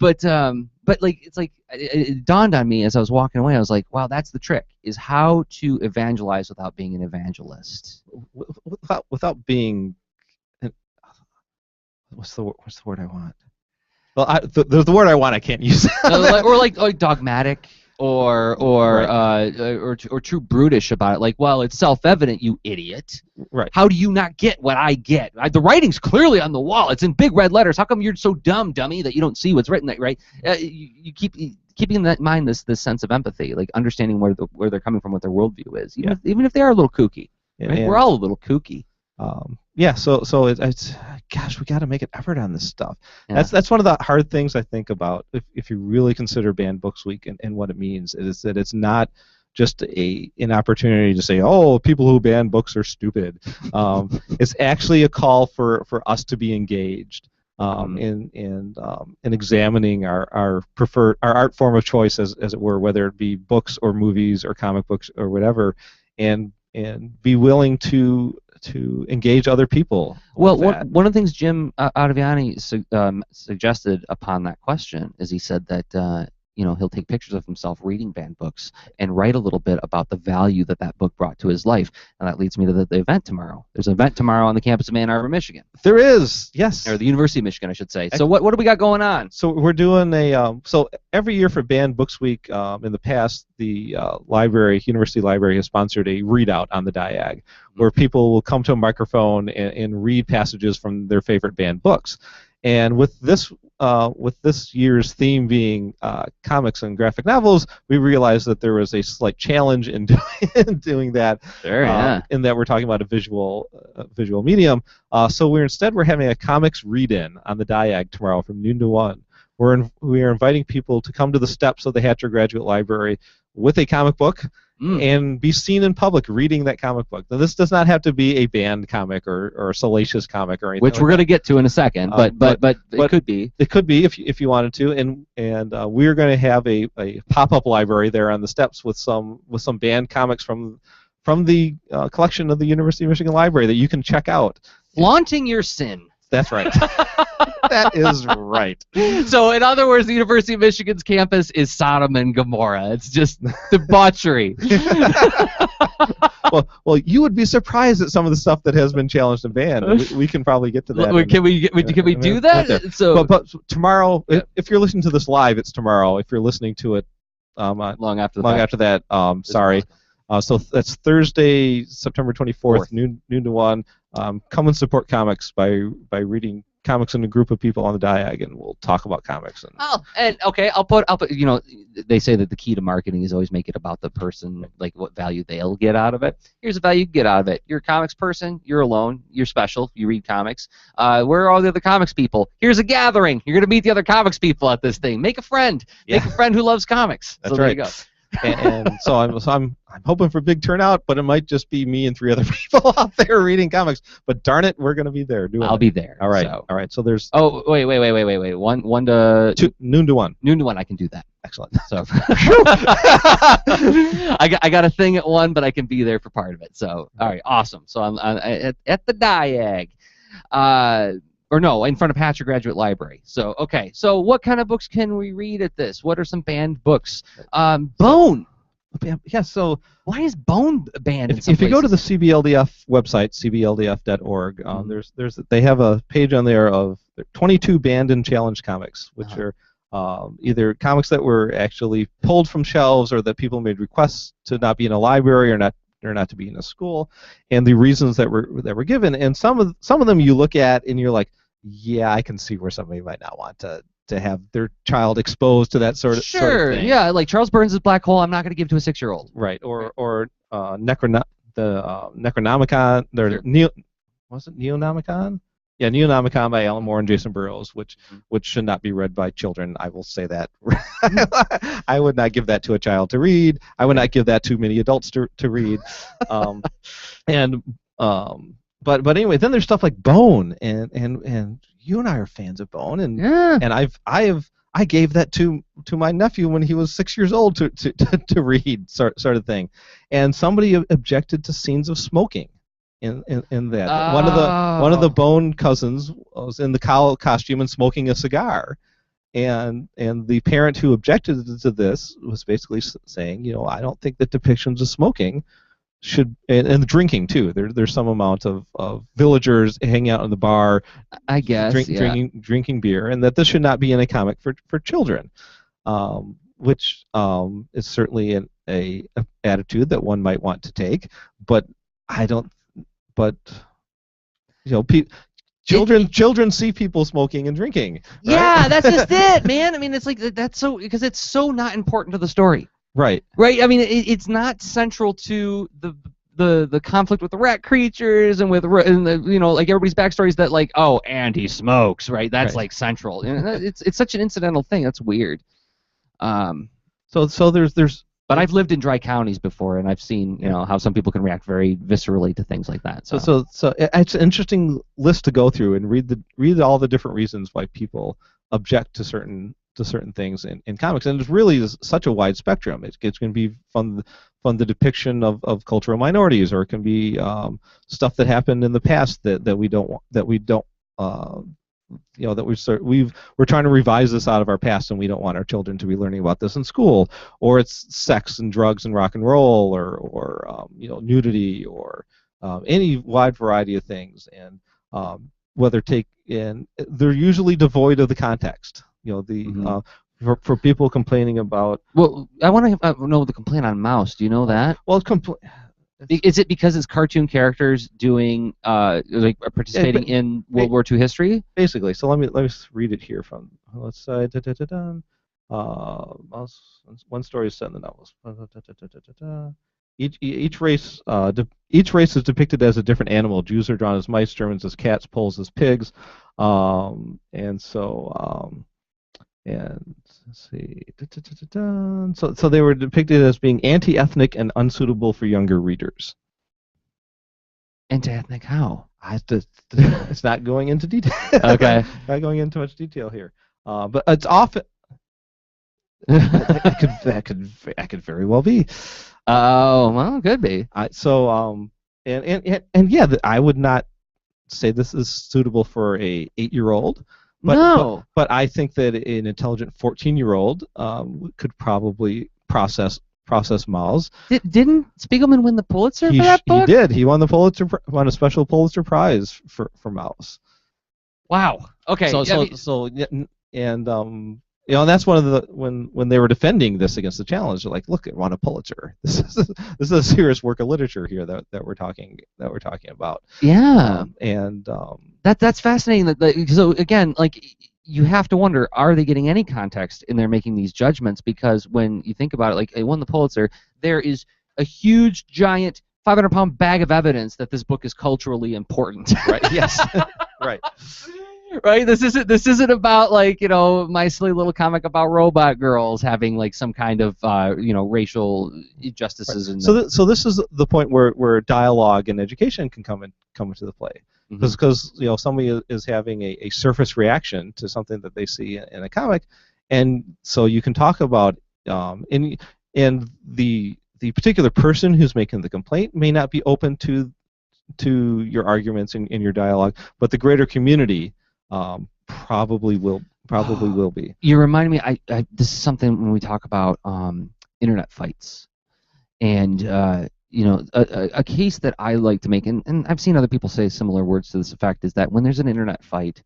like it's like it dawned on me as I was walking away. I was like, wow, that's the trick: is how to evangelize without being an evangelist. Without being, what's the word I want? Well, the word I want I can't use. or like dogmatic, or true brutish about it. Like, well, it's self-evident, you idiot. Right. How do you not get what I get? The writing's clearly on the wall. It's in big red letters. How come you're so dumb, dummy, that you don't see what's written there, right? You keeping in mind this sense of empathy, like understanding where they're coming from, what their worldview is, even if they are a little kooky. Right? We're all a little kooky. So it's gosh, we got to make an effort on this stuff. Yeah. That's one of the hard things I think about if you really consider Banned Books Week and what it means is that it's not just an opportunity to say, oh, people who ban books are stupid. It's actually a call for us to be engaged. in examining our preferred our art form of choice, as it were, whether it be books or movies or comic books or whatever, and be willing to engage other people. Well, one of the things Jim Ottaviani suggested upon that question is he said that he'll take pictures of himself reading banned books and write a little bit about the value that book brought to his life. And that leads me to the event tomorrow. There's an event tomorrow on the campus of Ann Arbor, Michigan. There is, yes. Or the University of Michigan, I should say. So what do we got going on? So we're doing so every year for Banned Books Week, in the past, the University Library has sponsored a readout on the DIAG, where people will come to a microphone and read passages from their favorite banned books. And with this year's theme being comics and graphic novels, we realized that there was a slight challenge in doing that. Sure, yeah. In that we're talking about a visual medium. So we're having a comics read-in on the DIAG tomorrow from noon to 1. We are inviting people to come to the steps of the Hatcher Graduate Library with a comic book and be seen in public reading that comic book. Now, this does not have to be a banned comic or a salacious comic or anything. Which we're going to get to in a second, but it could be. It could be if you wanted to, and we're going to have a pop-up library there on the steps with some banned comics from the collection of the University of Michigan Library that you can check out. Flaunting your sin. That's right. That is right. So, in other words, the University of Michigan's campus is Sodom and Gomorrah. It's just debauchery. Well, you would be surprised at some of the stuff that has been challenged and banned. We can probably get to that. Can we do that? So, but tomorrow, if you're listening to this live, it's tomorrow. If you're listening to it long after that, sorry. So that's Thursday, September 24th, noon to 1. Come and support comics by reading comics in a group of people on the DIAG, and we'll talk about comics. I'll put. They say that the key to marketing is always make it about the person, like what value they'll get out of it. Here's the value you get out of it. You're a comics person. You're alone. You're special. You read comics. Where are all the other comics people? Here's a gathering. You're gonna meet the other comics people at this thing. Make a friend. Yeah. Make a friend who loves comics. That's so right. There you go. and so I'm hoping for a big turnout, but it might just be me and 3 other people out there reading comics. But darn it, we're going to be there. I'll be there. All right. So. All right. So there's. Oh wait. One to noon to 1. Noon to 1. I can do that. Excellent. So I got a thing at 1, but I can be there for part of it. So all right, awesome. So I'm at the DIAG. Or no, in front of Hatcher Graduate Library. So, okay. So what kind of books can we read at this? What are some banned books? Bone. Yeah, so... Why is Bone banned if you go to the CBLDF website, cbldf.org, they have a page on there of 22 banned and challenged comics, which are either comics that were actually pulled from shelves or that people made requests to not be in a library or not to be in a school, and the reasons that were given. And some of them you look at and you're like, yeah, I can see where somebody might not want to have their child exposed to that sort of thing. Yeah, like Charles Burns' Black Hole, I'm not going to give to a 6-year-old. Right, or Necronomicon, was it Neonomicon? Yeah, Neonomicon by Alan Moore and Jason Burrows, which should not be read by children. I will say that. I would not give that to a child to read. I would not give that to many adults to read. But anyway, then there's stuff like Bone, and you and I are fans of Bone, and I gave that to my nephew when he was 6 years old to read sort of thing, and somebody objected to scenes of smoking. In that, one of the Bone cousins was in the cowl costume and smoking a cigar, and the parent who objected to this was basically saying, I don't think that depictions of smoking should, and drinking too. There's some amount of villagers hanging out in the bar, I guess, drinking beer, and that this should not be in a comic for children, which is certainly a attitude that one might want to take, but I don't. But children see people smoking and drinking. Right? Yeah, that's just it, man. I mean, it's like that's so because it's so not important to the story. Right. Right. I mean, it's not central to the conflict with the rat creatures and with like everybody's backstories that like and he smokes, right? That's like central. It's such an incidental thing. That's weird. So there's. But I've lived in dry counties before, and I've seen how some people can react very viscerally to things like that. So it's an interesting list to go through and read all the different reasons why people object to certain things in comics, and it's really such a wide spectrum. It's going to be from the depiction of cultural minorities, or it can be stuff that happened in the past that we don't we're trying to revise this out of our past, and we don't want our children to be learning about this in school, or it's sex and drugs and rock and roll, or nudity, or any wide variety of things, and they're usually devoid of the context. For people complaining about. Well, I want to know the complaint on Mouse. Do you know that? Well, is it because it's cartoon characters doing participating in World War II history? Basically. So let me read it here from. Let's say one story is set in the novels. Each race is depicted as a different animal. Jews are drawn as mice, Germans as cats, Poles as pigs, and let's see. So they were depicted as being anti-ethnic and unsuitable for younger readers. Anti-ethnic how? It's not going into detail. Okay. Not going into much detail here. But it's often that could very well be. Oh, well, it could be. I would not say this is suitable for a 8-year-old. But I think that an intelligent 14-year-old could probably process Mouse. Didn't Spiegelman win the Pulitzer for that book? He did. He won won a special Pulitzer Prize for Mouse. Wow. Okay. And that's one of the when they were defending this against the challenge, they're like, look, it won a Pulitzer. This is a serious work of literature here that we're talking about. Yeah. That's fascinating. So again, you have to wonder, are they getting any context in their making these judgments? Because when you think about it, it won the Pulitzer, there is a huge, giant 500-pound bag of evidence that this book is culturally important. Right. Yes. Right. Right. This isn't about my silly little comic about robot girls having some kind of racial injustices. Right. So this is the point where dialogue and education can come into the play, because somebody is having a surface reaction to something that they see in a comic, and so you can talk about and the particular person who's making the complaint may not be open to your arguments in your dialogue, but the greater community probably will be. You remind me. This is something when we talk about internet fights, and a case that I like to make, and I've seen other people say similar words to this effect, is that when there's an internet fight,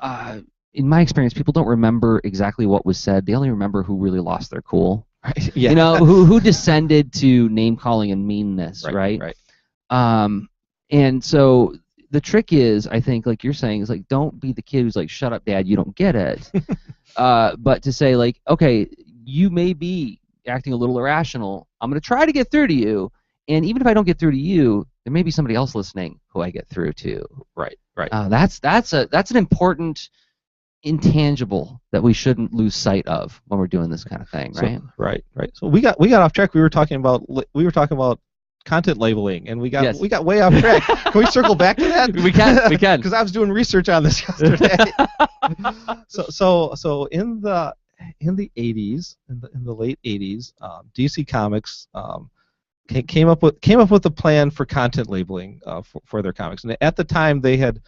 in my experience, people don't remember exactly what was said. They only remember who really lost their cool. Right. Yeah. Who descended to name calling and meanness. Right. And so the trick is, I think, like you're saying, is don't be the kid who's like, shut up, Dad, you don't get it. But to say okay, you may be acting a little irrational. I'm going to try to get through to you, and even if I don't get through to you, there may be somebody else listening who I get through to. Right. That's an important intangible that we shouldn't lose sight of when we're doing this kind of thing, right? Right. So we got off track. We were talking about content labeling, and we got way off track. Can we circle back to that? We can. Because I was doing research on this yesterday. So in the 80s, in the late 80s, DC Comics came up with a plan for content labeling for their comics, and at the time they had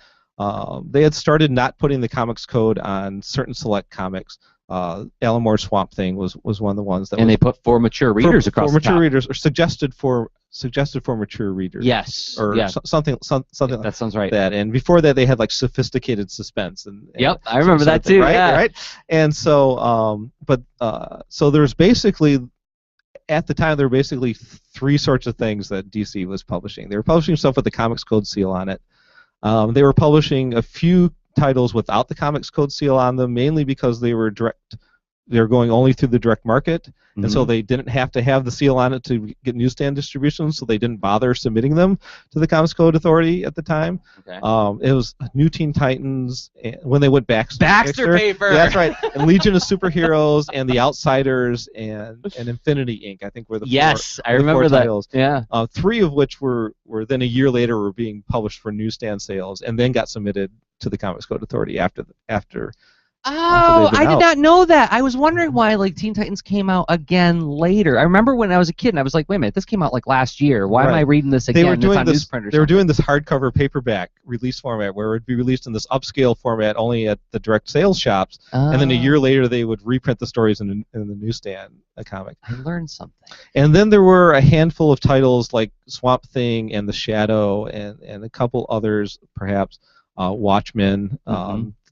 started not putting the comics code on certain select comics. Alan Moore's Swamp Thing was one of the ones that. And they put for mature readers across for mature readers, or suggested for mature readers. Yes. Or something. That sounds right. That, and before that they had sophisticated suspense and yep, I remember that too. Right. And so so there's basically, at the time, there were basically three sorts of things that DC was publishing. They were publishing stuff with the Comics Code seal on it. They were publishing a few titles without the Comics Code seal on them, mainly because they were they're going only through the direct market, and so Mhm. they didn't have to have the seal on it to get newsstand distribution, so they didn't bother submitting them to the Comics Code Authority at the time. Okay. It was New Teen Titans, when they went Baxter paper. Yeah, that's right. And Legion of Superheroes, and The Outsiders, and Infinity Inc. I think were the Yes, four, I remember that. titles. Yeah. 3 of which were then a year later were being published for newsstand sales, and then got submitted to the Comics Code Authority after Oh, they've been I did out. not know that. I was wondering why like Teen Titans came out again later. I remember when I was a kid and I was like, wait a minute, this came out like last year. Why am I reading this again? They were doing it's on this. newsprint or They were something. doing this hardcover paperback release format where it would be released in this upscale format only at the direct sales shops, and then a year later they would reprint the stories in the newsstand comic. I learned something. And then there were a handful of titles like Swamp Thing and The Shadow, and a couple others, perhaps Watchmen,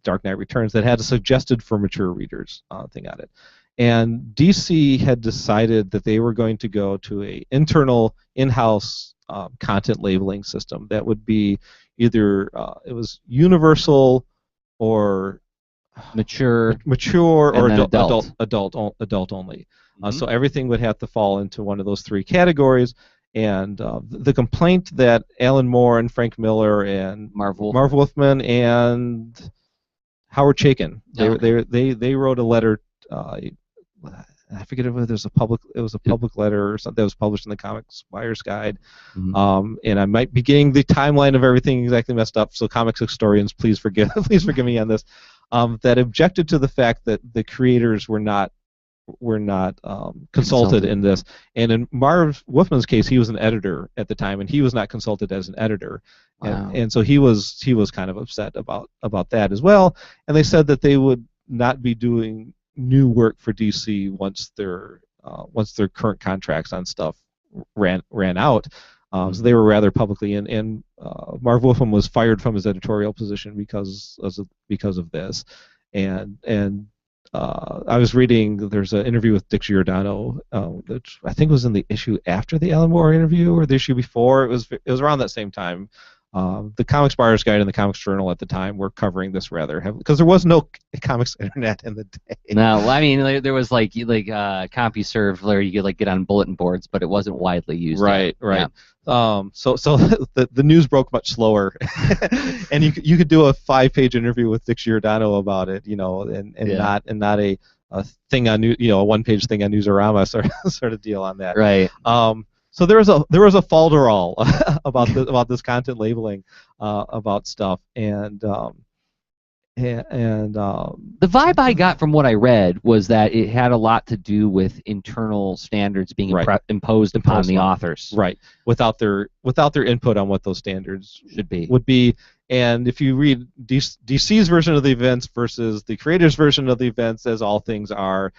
Dark Knight Returns, that had a suggested for mature readers thing on it. And DC had decided that they were going to go to a internal in-house content labeling system that would be either it was universal or mature or adult only. So everything would have to fall into one of those 3 categories. And the complaint that Alan Moore and Frank Miller and Marv Wolfman and Howard Chaykin, they wrote a letter. I forget if it was a public letter or something that was published in the Comics Buyer's Guide. And I might be getting the timeline of everything exactly messed up. So comics historians, please forgive me on this. That objected to the fact that the creators were not consulted in this. And in Marv Wolfman's case, he was an editor at the time, and he was not consulted as an editor. Wow. And so he was kind of upset about that as well. And they said that they would not be doing new work for DC once their current contracts on stuff ran out. So they were rather publicly in. And Marv Wolfman was fired from his editorial position because of this. And I was reading. There's an interview with Dick Giordano, which I think was in the issue after the Alan Moore interview or the issue before. It was around that same time. The Comics Buyer's Guide and the Comics Journal at the time were covering this rather heavily because there was no comics internet in the day. No, I mean there was like CompuServe where you could like get on bulletin boards, but it wasn't widely used. Right. Yeah. So the news broke much slower, and you could do a 5-page interview with Dick Giordano about it, and not a thing on a 1-page thing on Newsarama sort of deal on that. Right. So there was a falderall about this content labeling about stuff, and the vibe I got from what I read was that it had a lot to do with internal standards being imposed upon the authors. Right, without their input on what those standards would be. And if you read DC's version of the events versus the creators' version of the events, as all things are,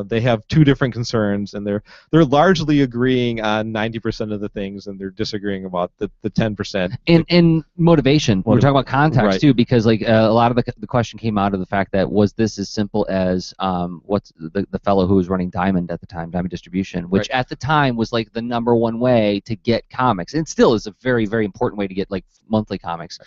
they have 2 different concerns, and they're largely agreeing on 90% of the things, and they're disagreeing about the 10%. And motivation. We're talking about context too, because like a lot of the question came out of the fact that was this as simple as what's the fellow who was running Diamond at the time, Diamond Distribution, which at the time was like the #1 way to get comics, and still is a very, very important way to get like monthly comics.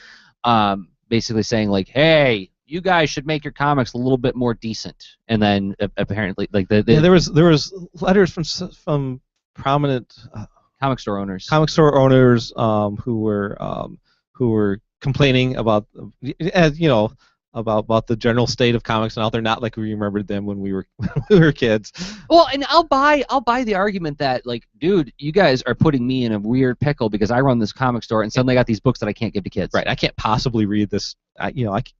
Basically saying like, hey, you guys should make your comics a little bit more decent, and then apparently, like there was letters from prominent comic store owners, who were complaining about about the general state of comics and how they're not like we remembered them when we were kids. Well, and I'll buy the argument that like, dude, you guys are putting me in a weird pickle because I run this comic store and suddenly I got these books that I can't give to kids. Right. I can't possibly read this. I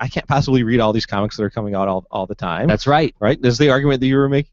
can't possibly read all these comics that are coming out all the time. That's right. Right. There's the argument that you were making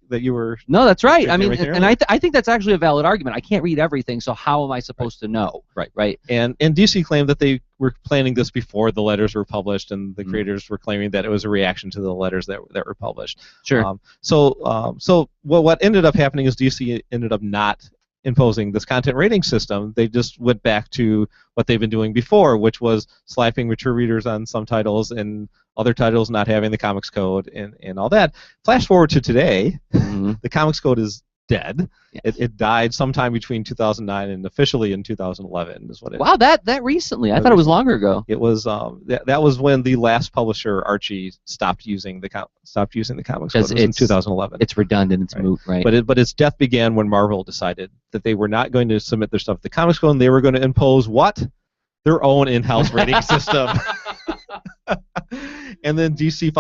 No, that's right. I mean, and I think that's actually a valid argument. I can't read everything, so how am I supposed to know? Right. And DC claimed that they were planning this before the letters were published, and the creators were claiming that it was a reaction to the letters that were published. Sure. So what ended up happening is DC ended up not imposing this content rating system. They just went back to what they've been doing before, which was slapping mature readers on some titles and other titles not having the Comics Code and all that. Flash forward to today, the Comics Code is dead. Yes. It died sometime between 2009 and officially in 2011 is what it. Wow, that recently. I thought it was longer ago. It was that was when the last publisher, Archie, stopped using the comics code. It was in 2011. It's redundant. It's Right. moot, right? But its death began when Marvel decided that they were not going to submit their stuff to the comics code, and they were going to impose what? Their own in-house rating system. And then DC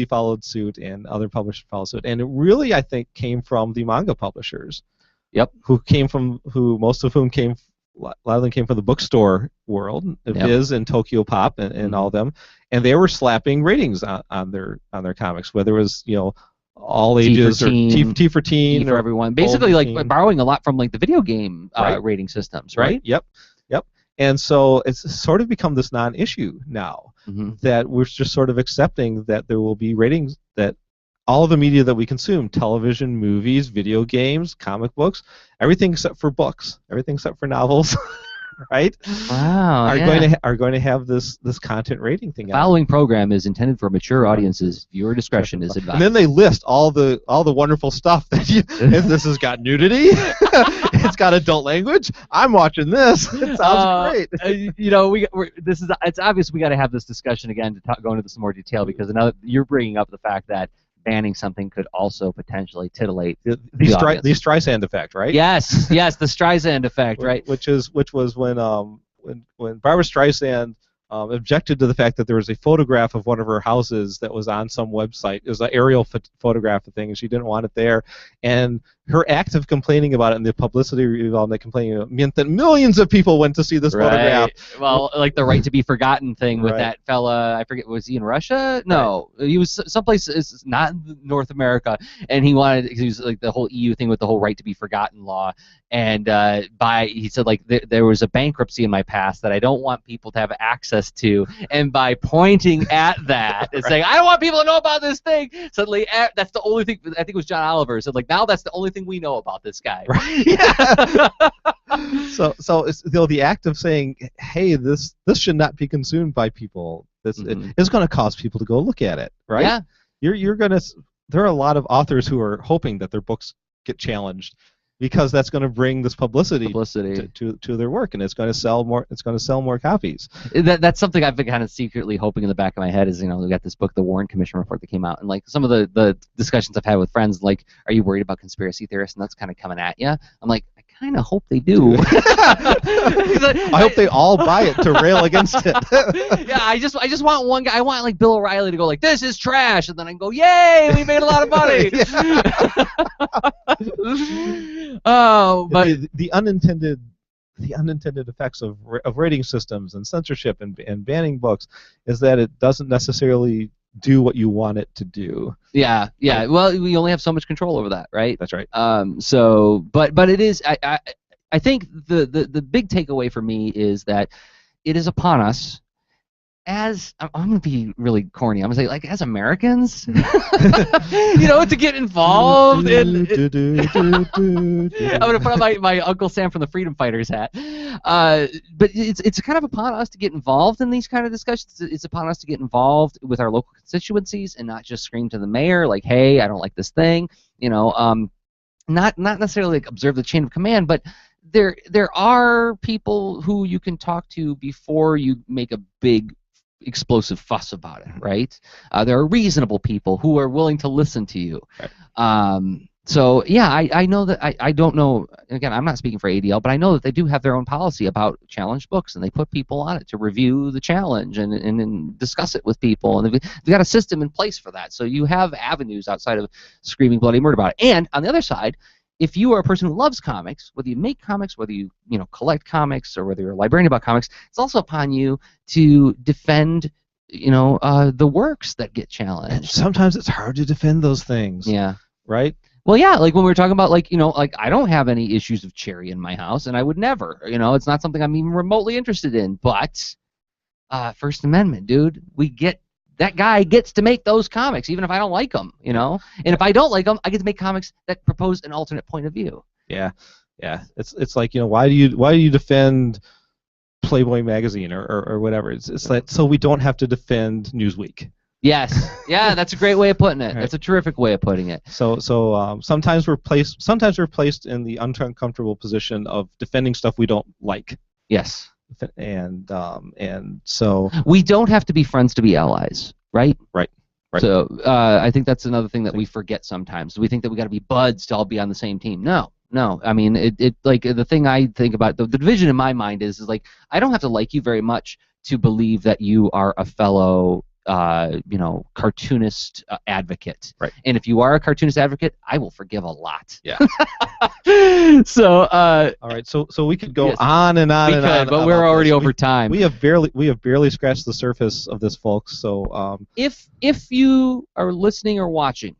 followed suit, and other publishers followed suit. And it really, I think, came from the manga publishers. Yep. Most of whom came. A lot of them came from the bookstore world, Viz and Tokyo Pop and all them, and they were slapping ratings on their comics, whether it was all ages or T for teen, E for everyone. Basically, like borrowing a lot from like the video game rating systems, right? Yep. And so it's sort of become this non-issue now that we're just sort of accepting that there will be ratings, that all of the media that we consume, television, movies, video games, comic books, everything except for books, everything except for novels, right? Wow. Are going to have this content rating thing. The following program is intended for mature audiences. Viewer discretion is advised. And then they list all the wonderful stuff that this has got nudity, it's got adult language. I'm watching this. It sounds great. It's obvious we got to have this discussion again to go into some more detail, because you're bringing up the fact that banning something could also potentially titillate the Streisand effect, right? Yes, the Streisand effect, right? Which was when Barbara Streisand objected to the fact that there was a photograph of one of her houses that was on some website. It was an aerial photograph of thing, and she didn't want it there. And her act of complaining about it and the publicity involved in complaining meant that millions of people went to see this photograph. Well, like the right to be forgotten thing with that fella, I forget, was he in Russia? No, he was someplace, it's not in North America, and he was like the whole EU thing with the whole right to be forgotten law. And he said, like, there was a bankruptcy in my past that I don't want people to have access to, and by pointing at that and saying, I don't want people to know about this thing, suddenly that's the only thing. I think it was John Oliver said, like, now that's the only thing we know about this guy. Right. Yeah. so it's, the act of saying, hey, this should not be consumed by people. It is going to cause people to go look at it, right? Yeah. You're going to. There are a lot of authors who are hoping that their books get challenged, because that's going to bring this publicity. To their work, and it's going to sell more. It's going to sell more copies. That's something I've been kind of secretly hoping in the back of my head is, we got this book, the Warren Commission report, that came out, and like some of the discussions I've had with friends, like, are you worried about conspiracy theorists? And that's kind of coming at you. I'm like, I kind of hope they do. I hope they all buy it to rail against it. Yeah, I just want one guy. I want like Bill O'Reilly to go like, this is trash, and then I can go, yay, we made a lot of money. Oh, but the unintended effects of rating systems and censorship and banning books is that it doesn't necessarily do what you want it to do. Yeah. Well, we only have so much control over that, right? That's right. But it is. I think the big takeaway for me is that it is upon us. As I'm going to be really corny, I'm going to say, like, as Americans, to get involved in. I'm going to put on my Uncle Sam from the Freedom Fighters hat. But it's kind of upon us to get involved in these kind of discussions. It's upon us to get involved with our local constituencies and not just scream to the mayor like, "Hey, I don't like this thing." Not necessarily like observe the chain of command, but there are people who you can talk to before you make a big explosive fuss about it, right? There are reasonable people who are willing to listen to you. Right. So yeah, I know that I don't know. Again, I'm not speaking for ADL, but I know that they do have their own policy about challenged books, and they put people on it to review the challenge and discuss it with people, and they've got a system in place for that. So you have avenues outside of screaming bloody murder about it. And on the other side, if you are a person who loves comics, whether you make comics, whether you collect comics, or whether you're a librarian about comics, it's also upon you to defend the works that get challenged. And sometimes it's hard to defend those things. Yeah. Right? Well, yeah, like when we were talking about, like I don't have any issues of Cherry in my house, and I would never. It's not something I'm even remotely interested in. But First Amendment, dude, that guy gets to make those comics, even if I don't like them, And if I don't like them, I get to make comics that propose an alternate point of view. Yeah. It's like, why do you defend Playboy magazine or whatever? It's like, so we don't have to defend Newsweek. Yes. Yeah, that's a great way of putting it. Right. That's a terrific way of putting it. So sometimes we're placed in the uncomfortable position of defending stuff we don't like. Yes. And so we don't have to be friends to be allies, right? Right. So I think that's another thing that we forget sometimes. We think that we got to be buds to all be on the same team. No. I mean, it like the thing I think about the division in my mind is like I don't have to like you very much to believe that you are a fellow cartoonist advocate. Right. And if you are a cartoonist advocate, I will forgive a lot. Yeah. So all right. So we could go on and on and on. But we're already over time. We have barely scratched the surface of this, folks. So if you are listening or watching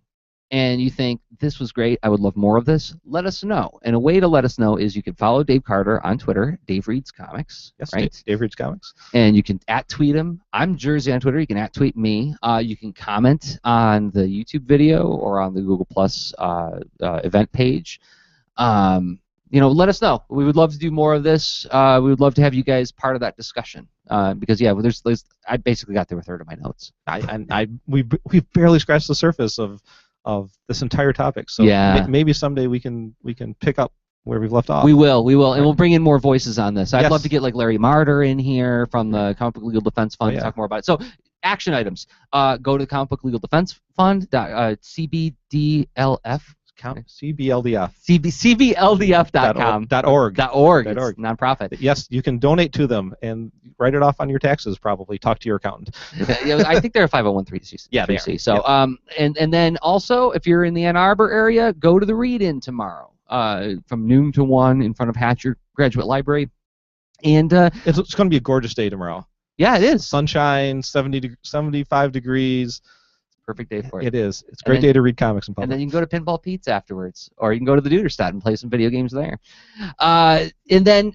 and you think this was great, I would love more of this, let us know. And a way to let us know is you can follow Dave Carter on Twitter, Dave Reads Comics. Yes, right? Dave Reads Comics. And you can @tweet him. I'm Jersey on Twitter. You can @tweet me. You can comment on the YouTube video or on the Google Plus event page. Let us know. We would love to do more of this. We would love to have you guys part of that discussion. Because there's I basically got through a third of my notes. We've barely scratched the surface of this entire topic. So maybe someday we can pick up where we've left off. We will, and we'll bring in more voices on this. I'd Yes. love to get like Larry Martyr in here from the Comic Book Legal Defense Fund to talk more about it. So action items. Go to the Comic Book Legal Defense Fund, CBDLF. CBLDF. CBLDF.com. .org. It's nonprofit. Yes, you can donate to them and write it off on your taxes. Probably talk to your accountant. I think they're a 501(c)(3). Yeah, they are. So and then also if you're in the Ann Arbor area, go to the read-in tomorrow from noon to 1 in front of Hatcher Graduate Library. And it's going to be a gorgeous day tomorrow. Yeah, it is. Sunshine, 75 degrees. Perfect day for it. It is. It's a great day to read comics in public. And then you can go to Pinball Pete's afterwards, or you can go to the Duderstadt and play some video games there. And then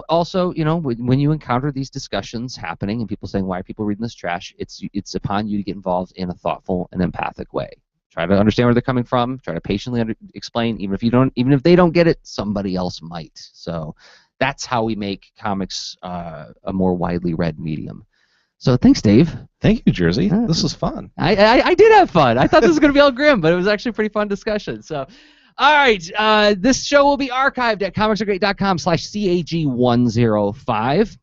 also, when you encounter these discussions happening and people saying, why are people reading this trash, it's upon you to get involved in a thoughtful and empathic way. Try to understand where they're coming from. Try to patiently explain. Even if they don't get it, somebody else might. So that's how we make comics a more widely read medium. So thanks, Dave. Thank you, Jersey. This was fun. I did have fun. I thought this was going to be all grim, but it was actually a pretty fun discussion. So, all right. This show will be archived at comicsaregreat.com/CAG105.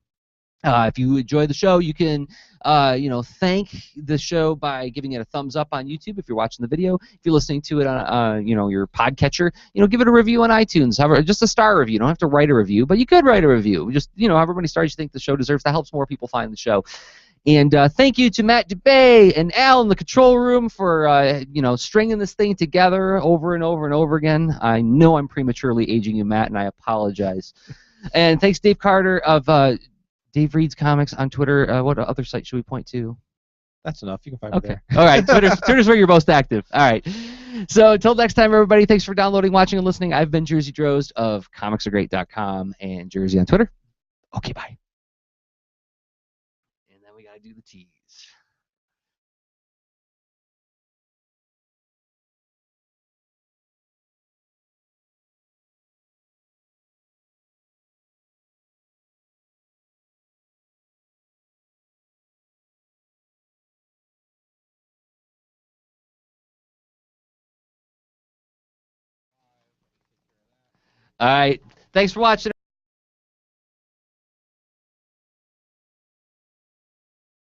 If you enjoy the show, you can thank the show by giving it a thumbs up on YouTube if you're watching the video. If you're listening to it on your podcatcher, give it a review on iTunes. Just a star review. You don't have to write a review, but you could write a review. Just however many stars you think the show deserves. That helps more people find the show. And thank you to Matt DeBay and Al in the control room for stringing this thing together over and over and over again. I know I'm prematurely aging you, Matt, and I apologize. And thanks, Dave Carter of Dave Reads Comics on Twitter. What other site should we point to? That's enough. You can find me there. All right. Twitter's where you're most active. All right. So until next time, everybody, thanks for downloading, watching, and listening. I've been Jersey Drozd of comicsaregreat.com and Jersey on Twitter. Okay, bye. And then we got to do the tease. All right. Thanks for watching.